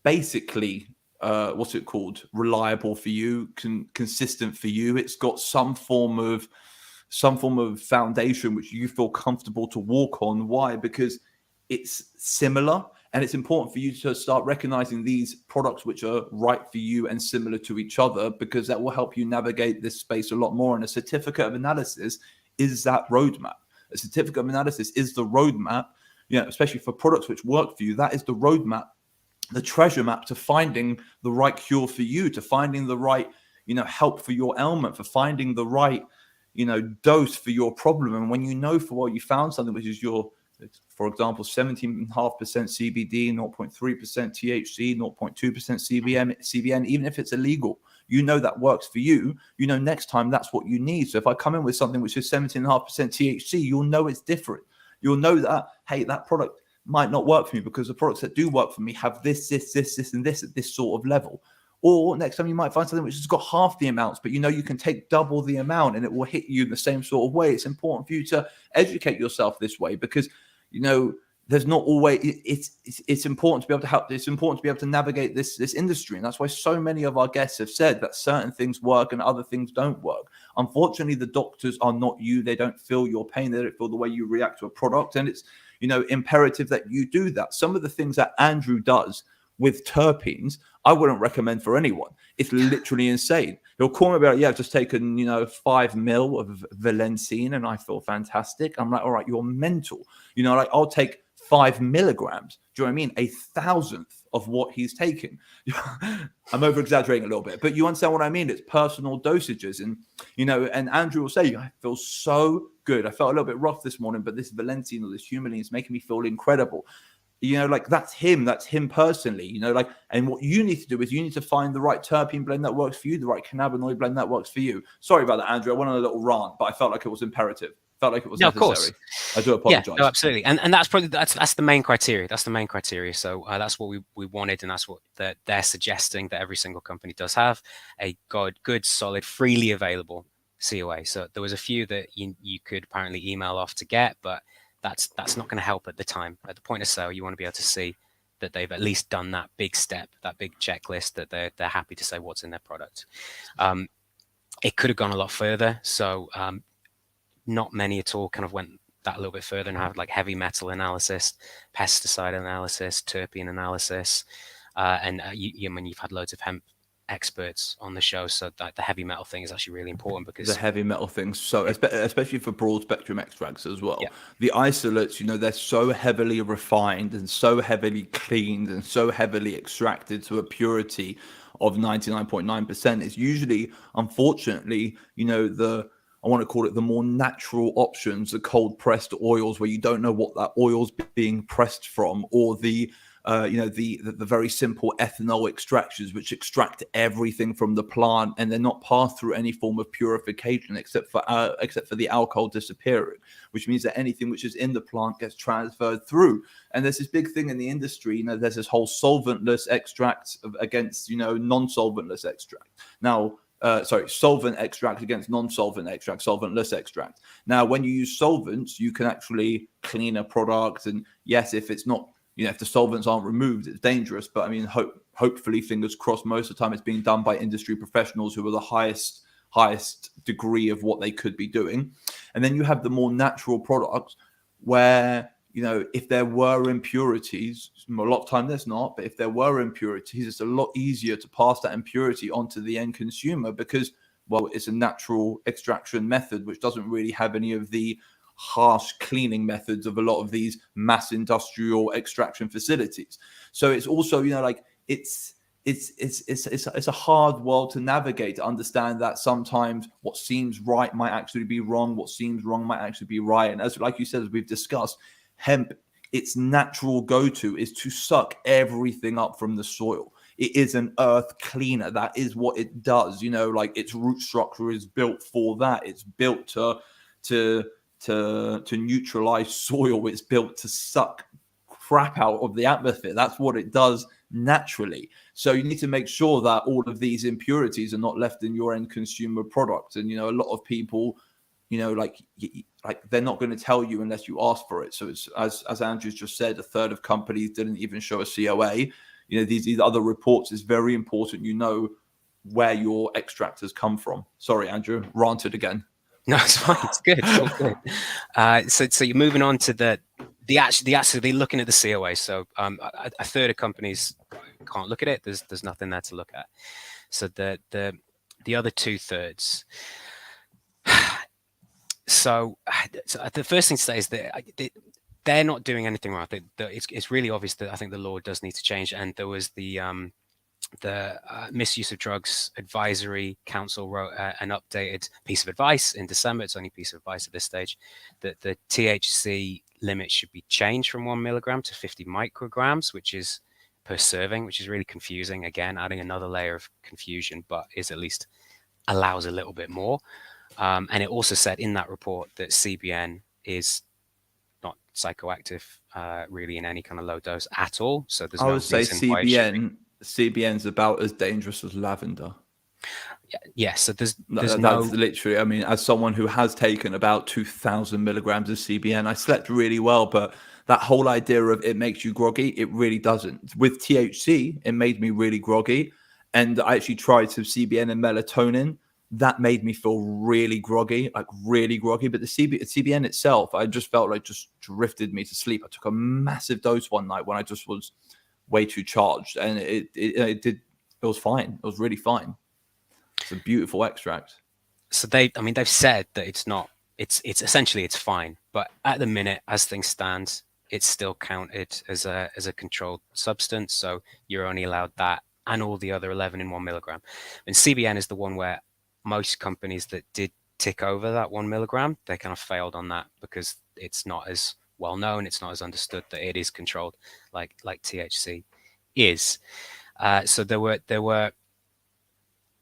Speaker 1: basically what's it called? Reliable for you, consistent for you. It's got some form of foundation which you feel comfortable to walk on. Why? Because it's similar, and it's important for you to start recognizing these products which are right for you and similar to each other, because that will help you navigate this space a lot more. And a certificate of analysis is that roadmap. A certificate of analysis is the roadmap, you know, especially for products which work for you. That is the roadmap, the treasure map to finding the right cure for you, to finding the right, you know, help for your ailment, for finding the right, dose for your problem. And when you found something which is for example, 17.5% CBD, 0.3% THC, 0.2% CBN, even if it's illegal, that works for you. Next time that's what you need. So if I come in with something which is 17.5% THC, you'll know it's different. You'll know that, hey, that product might not work for me because the products that do work for me have this, and this at this sort of level. Or next time you might find something which has got half the amounts, but you can take double the amount and it will hit you in the same sort of way. It's important for you to educate yourself this way because, there's not always, it's important to be able to help. It's important to be able to navigate this industry. And that's why so many of our guests have said that certain things work and other things don't work. Unfortunately, the doctors are not you. They don't feel your pain. They don't feel the way you react to a product. And it's, imperative that you do that. Some of the things that Andrew does with terpenes, I wouldn't recommend for anyone. It's literally insane. He'll call me about, I've just taken, 5 mil of Valencine and I feel fantastic. I'm like, all right, you're mental. I'll take 5 milligrams. Do you know what I mean? 1,000th of what he's taking. I'm over exaggerating a little bit, but you understand what I mean? It's personal dosages. And, and Andrew will say, I feel so good. I felt a little bit rough this morning, but this Valencine or this Humulene is making me feel incredible. That's him personally, and what you need to do is you need to find the right terpene blend that works for you, the right cannabinoid blend that works for you. Sorry about that, Andrew. I went on a little rant, but I felt like it was imperative. Felt like it was necessary. Of course. I do apologize.
Speaker 2: Yeah, no, absolutely. And that's probably, that's the main criteria. That's the main criteria. So that's what we wanted. And that's what they're suggesting that every single company does have a good, solid, freely available COA. So there was a few that you could apparently email off to get, but that's not going to help at the time. At the point of sale, you want to be able to see that they've at least done that big step, that big checklist, that they're happy to say what's in their product. It could have gone a lot further. So not many at all kind of went that little bit further and have like heavy metal analysis, pesticide analysis, terpene analysis. You've had loads of hemp experts on the show, so that the heavy metal thing is actually really important because
Speaker 1: the heavy metal things, so especially for broad spectrum extracts as well.
Speaker 2: Yeah.
Speaker 1: The isolates, they're so heavily refined and so heavily cleaned and so heavily extracted to a purity of 99.9%. It's usually, unfortunately, I want to call it the more natural options, the cold pressed oils where you don't know what that oil's being pressed from, or the very simple ethanol extractions, which extract everything from the plant and they're not passed through any form of purification except for the alcohol disappearing, which means that anything which is in the plant gets transferred through. And there's this big thing in the industry, there's this whole solventless extract against, non-solventless extract. Now, solvent extract against non-solvent extract, solventless extract. Now, when you use solvents, you can actually clean a product. And yes, if it's not, if the solvents aren't removed, it's dangerous. But I mean, hopefully, fingers crossed, most of the time it's being done by industry professionals who are the highest degree of what they could be doing. And then you have the more natural products where, if there were impurities, a lot of time there's not, but if there were impurities, it's a lot easier to pass that impurity onto the end consumer because, well, it's a natural extraction method, which doesn't really have any of the harsh cleaning methods of a lot of these mass industrial extraction facilities. So it's also, it's a hard world to navigate, to understand that sometimes what seems right might actually be wrong. What seems wrong might actually be right. And like you said, as we've discussed, hemp, its natural go-to is to suck everything up from the soil. It is an earth cleaner. That is what it does. Its root structure is built for that. It's built to neutralize soil. It's built to suck crap out of the atmosphere. That's what it does naturally. So you need to make sure that all of these impurities are not left in your end consumer product. And a lot of people, they're not going to tell you unless you ask for it. So it's as Andrew's just said, a third of companies didn't even show a COA. These other reports, is very important. Where your extractors come from. Sorry, Andrew, ranted again.
Speaker 2: No, it's fine. It's good. It's all good. So you're moving on to the actually looking at the COA. So a third of companies can't look at it. There's nothing there to look at. So the other 2/3. So the first thing to say is that they're not doing anything wrong. It's really obvious that I think the law does need to change. And there was the Misuse of Drugs Advisory Council wrote an updated piece of advice in December. It's only a piece of advice at this stage, that the THC limit should be changed from 1 milligram to 50 micrograms, which is per serving, which is really confusing. Again, adding another layer of confusion, but is at least allows a little bit more. And it also said in that report that CBN is not psychoactive really in any kind of low dose at all. So there's
Speaker 1: I
Speaker 2: no
Speaker 1: would say
Speaker 2: reason why it should be.
Speaker 1: CBN's about as dangerous as lavender.
Speaker 2: Yeah, so there's
Speaker 1: That's
Speaker 2: no
Speaker 1: literally, I mean, as someone who has taken about 2,000 milligrams of CBN, I slept really well, but that whole idea of it makes you groggy, it really doesn't. With THC, it made me really groggy. And I actually tried some CBN and melatonin. That made me feel really groggy, like really groggy. But the CBN itself, I just felt like just drifted me to sleep. I took a massive dose one night when I just was way too charged, and it was fine. It was really fine. It's a beautiful extract.
Speaker 2: So they've said that it's essentially it's fine, but at the minute, as things stand, it's still counted as a controlled substance. So you're only allowed that and all the other 11 in 1 milligram. And CBN is the one where most companies that did tick over that 1 milligram, they kind of failed on that because it's not as well known, it's not as understood that it is controlled like THC is. So there were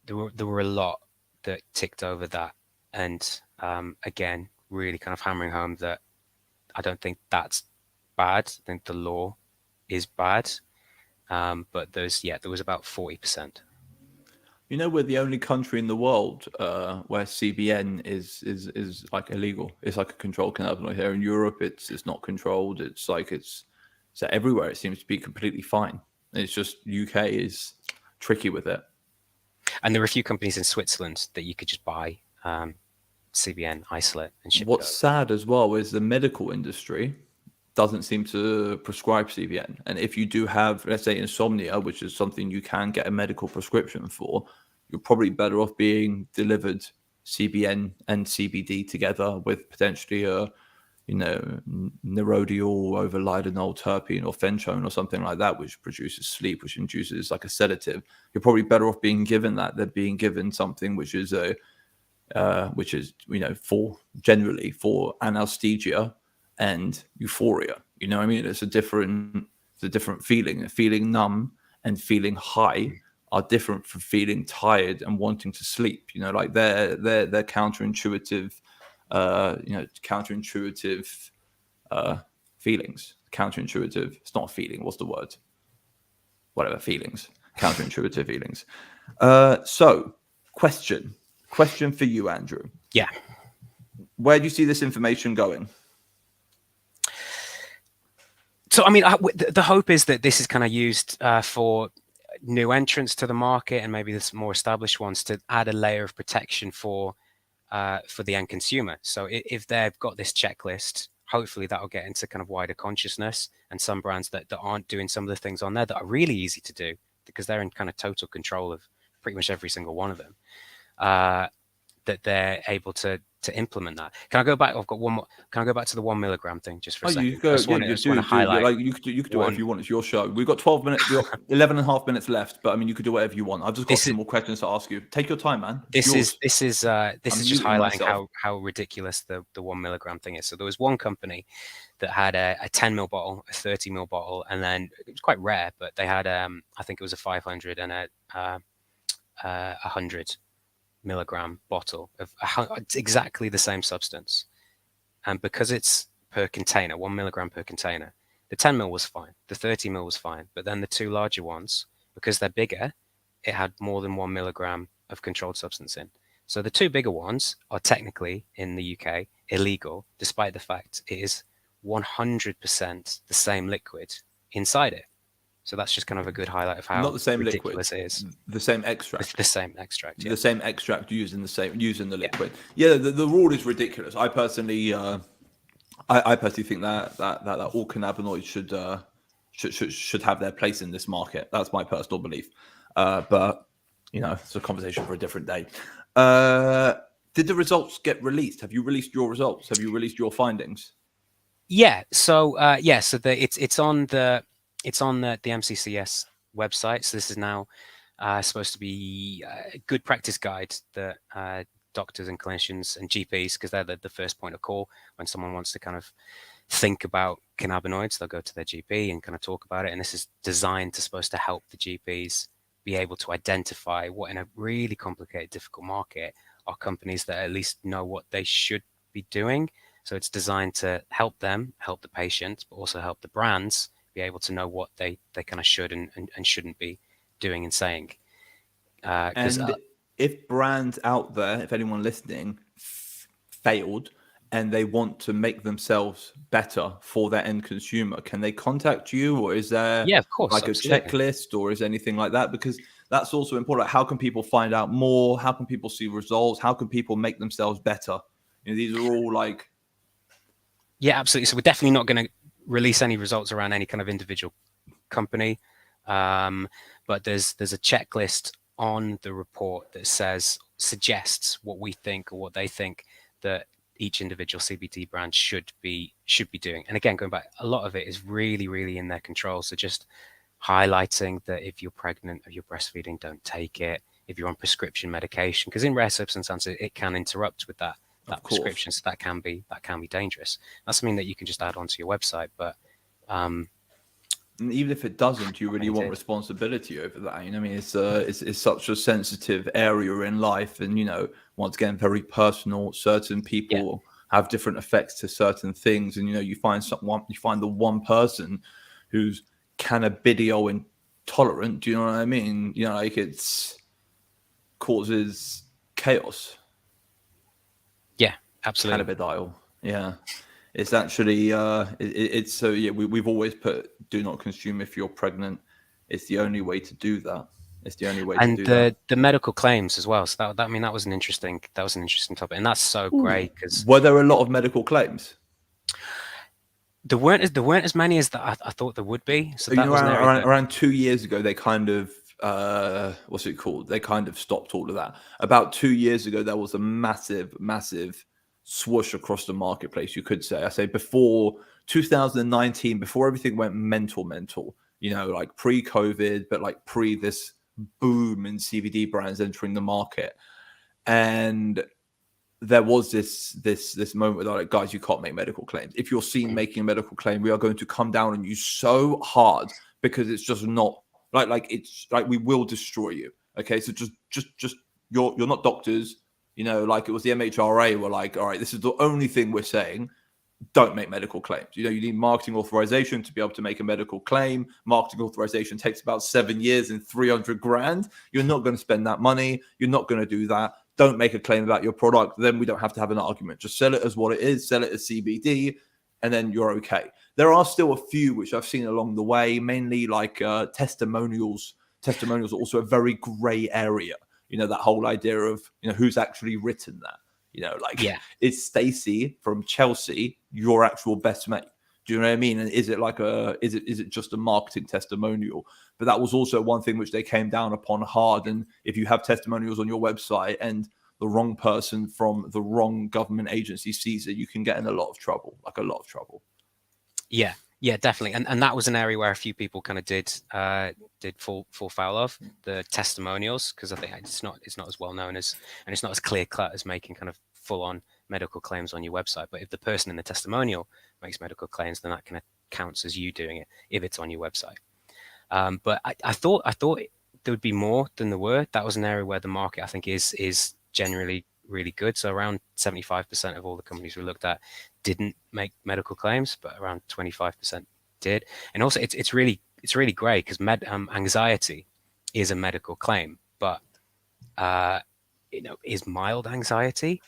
Speaker 2: a lot that ticked over that, and again, really kind of hammering home that I don't think that's bad. I think the law is bad, but there was about 40%.
Speaker 1: You know, we're the only country in the world where CBN is like illegal. It's like a controlled cannabinoid. Here in Europe, it's not controlled. It's like so everywhere it seems to be completely fine. It's just UK is tricky with it.
Speaker 2: And there are a few companies in Switzerland that you could just buy CBN isolate and ship.
Speaker 1: What's sad as well is the medical industry doesn't seem to prescribe CBN. And if you do have, let's say, insomnia, which is something you can get a medical prescription for, you're probably better off being delivered CBN and CBD together with potentially a, neurodial over limonol terpene or fenchone or something like that, which produces sleep, which induces like a sedative. You're probably better off being given that than being given something which is for generally for anesthesia and euphoria. You know what I mean? It's a different feeling. Feeling numb and feeling high are different from feeling tired and wanting to sleep. Like they're counterintuitive. Counterintuitive feelings. Counterintuitive. It's not a feeling. What's the word? Whatever. Feelings. Counterintuitive feelings. So, question for you, Andrew.
Speaker 2: Yeah.
Speaker 1: Where do you see this information going?
Speaker 2: So, I mean, the hope is that this is kind of used for new entrants to the market and maybe the more established ones to add a layer of protection for the end consumer. So if they've got this checklist, hopefully that'll get into kind of wider consciousness, and some brands that aren't doing some of the things on there that are really easy to do because they're in kind of total control of pretty much every single one of them, that they're able to implement that. Can I go back? I've got one more. Can I go back to the 1 milligram thing just for a second?
Speaker 1: You go. You could do whatever you want. It's your show. We've got 12 minutes. We've got 11 and a half minutes left. But I mean, you could do whatever you want. I've just got some more questions to ask you. Take your time, man.
Speaker 2: This is just highlighting how ridiculous the 1 milligram thing is. So there was one company that had a 10 ml bottle, a 30 ml bottle, and then it was quite rare, but they had I think it was a 500 and a 100 milligram bottle of exactly the same substance, and because it's per container, 1 milligram per container, the 10 ml was fine, the 30 ml was fine, but then the two larger ones, because they're bigger, it had more than 1 milligram of controlled substance in. So the two bigger ones are technically in the UK illegal, despite the fact it is 100% the same liquid inside it. So that's just kind of a good highlight of how
Speaker 1: not the same
Speaker 2: ridiculous
Speaker 1: liquid,
Speaker 2: it is.
Speaker 1: The same extract.
Speaker 2: It's the same extract. Yeah.
Speaker 1: The same extract used in the liquid. Yeah, the rule is ridiculous. I personally think that all cannabinoids should have their place in this market. That's my personal belief. But it's a conversation for a different day. Did the results get released? Have you released your results? Have you released your findings?
Speaker 2: Yeah. So it's on the MCCS website. So this is now supposed to be a good practice guide that doctors and clinicians and GPs, because they're the first point of call when someone wants to kind of think about cannabinoids, they'll go to their GP and kind of talk about it. And this is designed to supposed to help the GPs be able to identify what, in a really complicated, difficult market, are companies that at least know what they should be doing. So it's designed to help them, help the patient, but also help the brands be able to know what they kind of should and shouldn't be doing and saying.
Speaker 1: And if brands out there, if anyone listening, failed and they want to make themselves better for their end consumer, can they contact you, or is there
Speaker 2: yeah, of course,
Speaker 1: like
Speaker 2: absolutely.
Speaker 1: a checklist, or is anything like that? Because that's also important. Like, how can people find out more? How can people see results? How can people make themselves better? You know, these are all like...
Speaker 2: Yeah, absolutely. So we're definitely not going to release any results around any kind of individual company, but there's a checklist on the report that suggests what we think or what they think that each individual CBD brand should be doing. And again, going back, a lot of it is really, really in their control. So just highlighting that if you're pregnant or you're breastfeeding, don't take it. If you're on prescription medication, because in rare circumstances it can interrupt with that prescription, so that can be dangerous. That's something that you can just add onto your website. But
Speaker 1: and even if it doesn't, you really want responsibility over that. You know, I mean, it's such a sensitive area in life, and, you know, once again, very personal. Certain people have different effects to certain things, and, you know, you find the one person who's cannabidiol intolerant. Do you know what I mean? You know, like, it's causes chaos.
Speaker 2: Yeah, absolutely.
Speaker 1: Cannabidiol, yeah. It's actually, it's so, yeah, we've always put do not consume if you're pregnant. It's the only way to do that. It's the only way to do that.
Speaker 2: And the medical claims as well. So that, I mean, that was an interesting topic. And that's so great, because
Speaker 1: were there a lot of medical claims?
Speaker 2: There weren't as many as that I thought there would be. So
Speaker 1: you
Speaker 2: that
Speaker 1: know,
Speaker 2: was
Speaker 1: around 2 years ago, they kind of what's it called? They kind of stopped all of that. About 2 years ago, there was a massive swoosh across the marketplace, you could say. I say before 2019, before everything went mental, you know, like pre-COVID, but like pre this boom in CBD brands entering the market. And there was this moment where they're like, guys, you can't make medical claims. If you're seen making a medical claim, we are going to come down on you so hard, because it's just not like it's like, we will destroy you. Okay, so just you're not doctors. You know, like, it was the MHRA were like, all right, this is the only thing we're saying. Don't make medical claims. You know, you need marketing authorization to be able to make a medical claim. Marketing authorization takes about 7 years and 300 grand. You're not going to spend that money. You're not going to do that. Don't make a claim about your product. Then we don't have to have an argument. Just sell it as what it is. Sell it as CBD, and then you're okay. There are still a few which I've seen along the way, mainly like testimonials. Testimonials are also a very gray area. You know, that whole idea of, you know, who's actually written that. You know, like, is Stacey from Chelsea your actual best mate? Do you know what I mean? And is it like is it just a marketing testimonial? But that was also one thing which they came down upon hard. And if you have testimonials on your website and the wrong person from the wrong government agency sees it, you can get in a lot of trouble, like a lot of trouble.
Speaker 2: Yeah, definitely. And that was an area where a few people kind of did fall foul of the testimonials, because I think it's not as well known as, and it's not as clear cut as making kind of full on medical claims on your website. But if the person in the testimonial makes medical claims, then that kind of counts as you doing it if it's on your website. But I thought there would be more than there were. That was an area where the market, I think, is generally really good. So around 75% of all the companies we looked at didn't make medical claims, but around 25% did. And also, it's really great, because anxiety is a medical claim, but you know, is mild anxiety,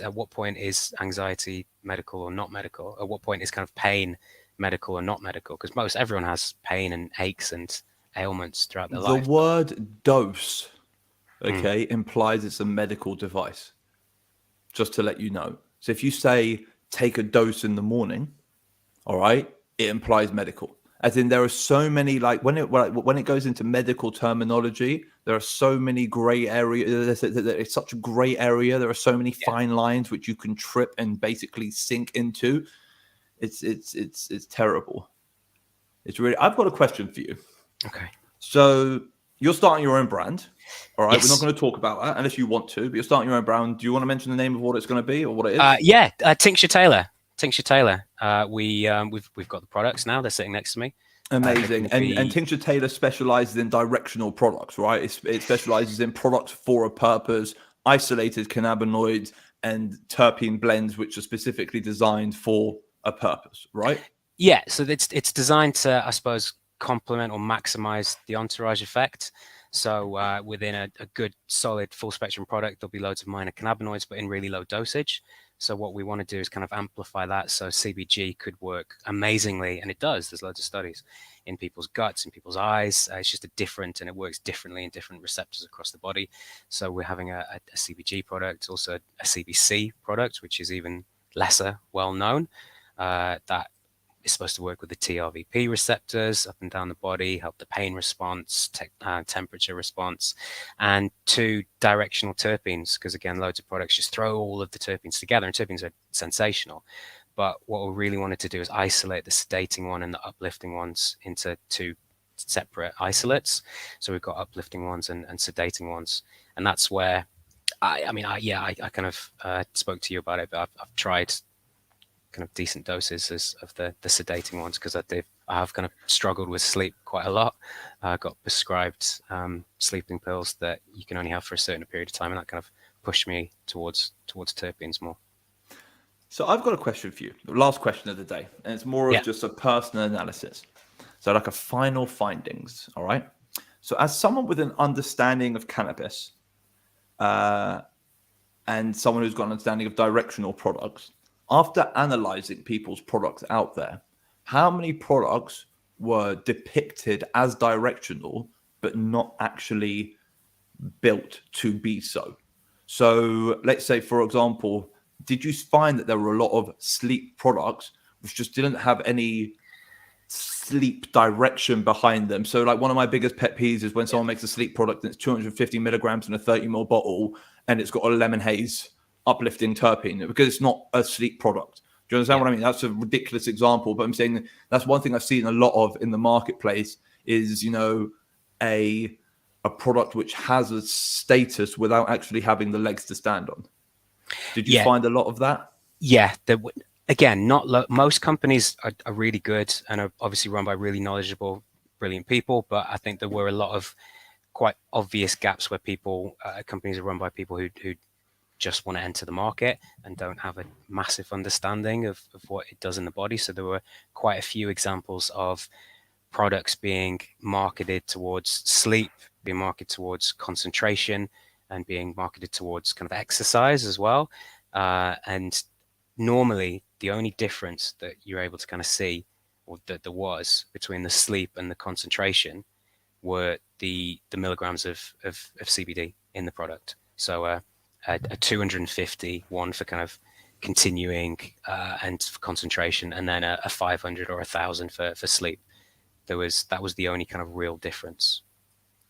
Speaker 2: at what point is anxiety medical or not medical? At what point is kind of pain medical or not medical? Because everyone has pain and aches and ailments throughout their life.
Speaker 1: The word dose, implies it's a medical device. Just to let you know. So if you say take a dose in the morning, all right, it implies medical. As in, there are so many, like, when it goes into medical terminology, there are so many gray areas. It's such a gray area. There are so many fine lines which you can trip and basically sink into. It's terrible. It's really. I've got a question for you.
Speaker 2: Okay.
Speaker 1: So you're starting your own brand. All right. We're not
Speaker 2: Yes.
Speaker 1: going to talk about that unless you want to, but you're starting your own brand. Do you want to mention the name of what it's going to be or what it is?
Speaker 2: Yeah, Tincture Taylor. Tincture Taylor. We've got the products now. They're sitting next to me.
Speaker 1: Amazing. And Tincture Taylor specializes in directional products, right? It specializes in products for a purpose, isolated cannabinoids and terpene blends, which are specifically designed for a purpose, right?
Speaker 2: Yeah, so it's designed to, I suppose, complement or maximize the entourage effect. So within a good, solid, full spectrum product, there'll be loads of minor cannabinoids, but in really low dosage. So what we want to do is kind of amplify that. So CBG could work amazingly, and it does. There's loads of studies in people's guts, in people's eyes. It's just and it works differently in different receptors across the body. So we're having a CBG product, also a CBC product, which is even lesser well known. That is supposed to work with the TRVP receptors up and down the body, help the pain response, temperature response, and 2 directional terpenes, because again, loads of products just throw all of the terpenes together, and terpenes are sensational. But what we really wanted to do is isolate the sedating one and the uplifting ones into 2 separate isolates. So we've got uplifting ones and sedating ones, and that's where I kind of spoke to you about it, but I've tried kind of decent doses of the sedating ones, because I have kind of struggled with sleep quite a lot. I got prescribed sleeping pills that you can only have for a certain period of time, and that kind of pushed me towards terpenes more.
Speaker 1: So I've got a question for you, the last question of the day, and it's more of just a personal analysis. So like a final findings, all right? So as someone with an understanding of cannabis and someone who's got an understanding of directional products, after analyzing people's products out there, how many products were depicted as directional but not actually built to be so? So let's say, for example, did you find that there were a lot of sleep products which just didn't have any sleep direction behind them? So like one of my biggest pet peeves is when someone makes a sleep product and it's 250 milligrams in a 30 ml bottle and it's got a lemon haze uplifting terpene, because it's not a sleep product. Do you understand what I mean? That's a ridiculous example, but I'm saying that's one thing I've seen a lot of in the marketplace is, you know, a product which has a status without actually having the legs to stand on. Did you find a lot of that?
Speaker 2: Yeah. Again, most companies are really good and are obviously run by really knowledgeable, brilliant people, but I think there were a lot of quite obvious gaps where companies are run by people who just want to enter the market and don't have a massive understanding of what it does in the body. So there were quite a few examples of products being marketed towards sleep, being marketed towards concentration, and being marketed towards kind of exercise as well. And normally the only difference that you're able to kind of see, or that there was, between the sleep and the concentration were the milligrams of CBD in the product. So a 250 one for kind of continuing and for concentration, and then a 500 or 1,000 for sleep. That was the only kind of real difference.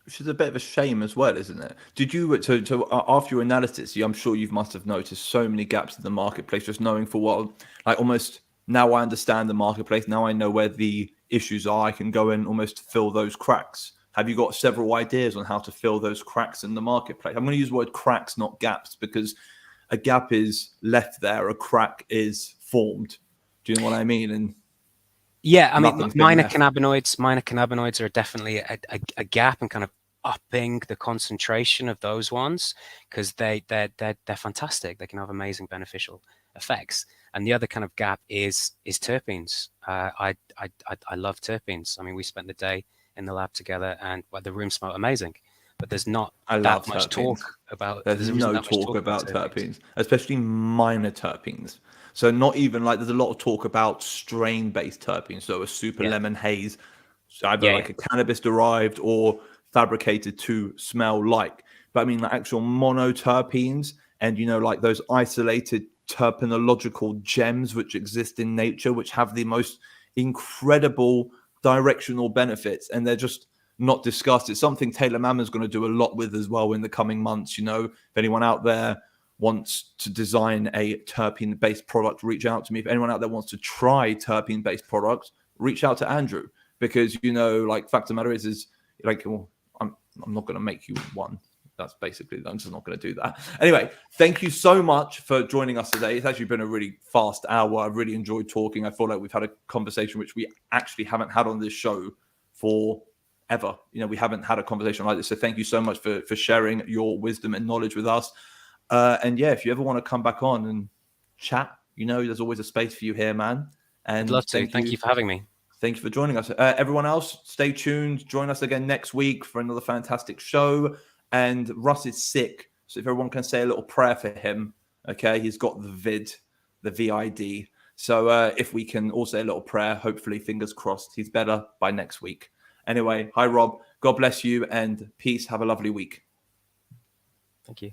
Speaker 1: Which is a bit of a shame as well, isn't it? Did you, after your analysis, I'm sure you must have noticed so many gaps in the marketplace, just knowing for what, like almost now I understand the marketplace, now I know where the issues are, I can go and almost fill those cracks. Have you got several ideas on how to fill those cracks in the marketplace? I'm going to use the word cracks, not gaps, because a gap is left there, a crack is formed. Do you know what I mean? And
Speaker 2: yeah, I mean, minor cannabinoids are definitely a gap, and kind of upping the concentration of those ones, because they're fantastic. They can have amazing beneficial effects. And the other kind of gap is terpenes. I love terpenes. I mean, we spent the day in the lab together, and the room smelled amazing. But there's not that much talk about.
Speaker 1: There's no talk about terpenes, especially minor terpenes. So not even like there's a lot of talk about strain-based terpenes. So a super lemon haze, either like a cannabis derived or fabricated to smell like. But I mean, like actual monoterpenes, and you know, like those isolated terpenological gems which exist in nature, which have the most incredible directional benefits, and they're just not discussed. It's something Taylor Mammon's going to do a lot with as well in the coming months. You know, if anyone out there wants to design a terpene-based product, reach out to me. If anyone out there wants to try terpene-based products, reach out to Andrew, because, you know, like, fact of the matter is like, well, I'm not going to make you one. That's basically, I'm just not going to do that. Anyway, thank you so much for joining us today. It's actually been a really fast hour. I've really enjoyed talking. I feel like we've had a conversation which we actually haven't had on this show for ever. We haven't had a conversation like this. So thank you so much for sharing your wisdom and knowledge with us. And yeah, if you ever want to come back on and chat, there's always a space for you here, man. And
Speaker 2: I'd love to. Thank you for having me.
Speaker 1: Thank you for joining us. Everyone else, stay tuned. Join us again next week for another fantastic show. And Russ is sick. So if everyone can say a little prayer for him, okay? He's got the VID. So if we can all say a little prayer, hopefully, fingers crossed, he's better by next week. Anyway, hi, Rob. God bless you and peace. Have a lovely week.
Speaker 2: Thank you.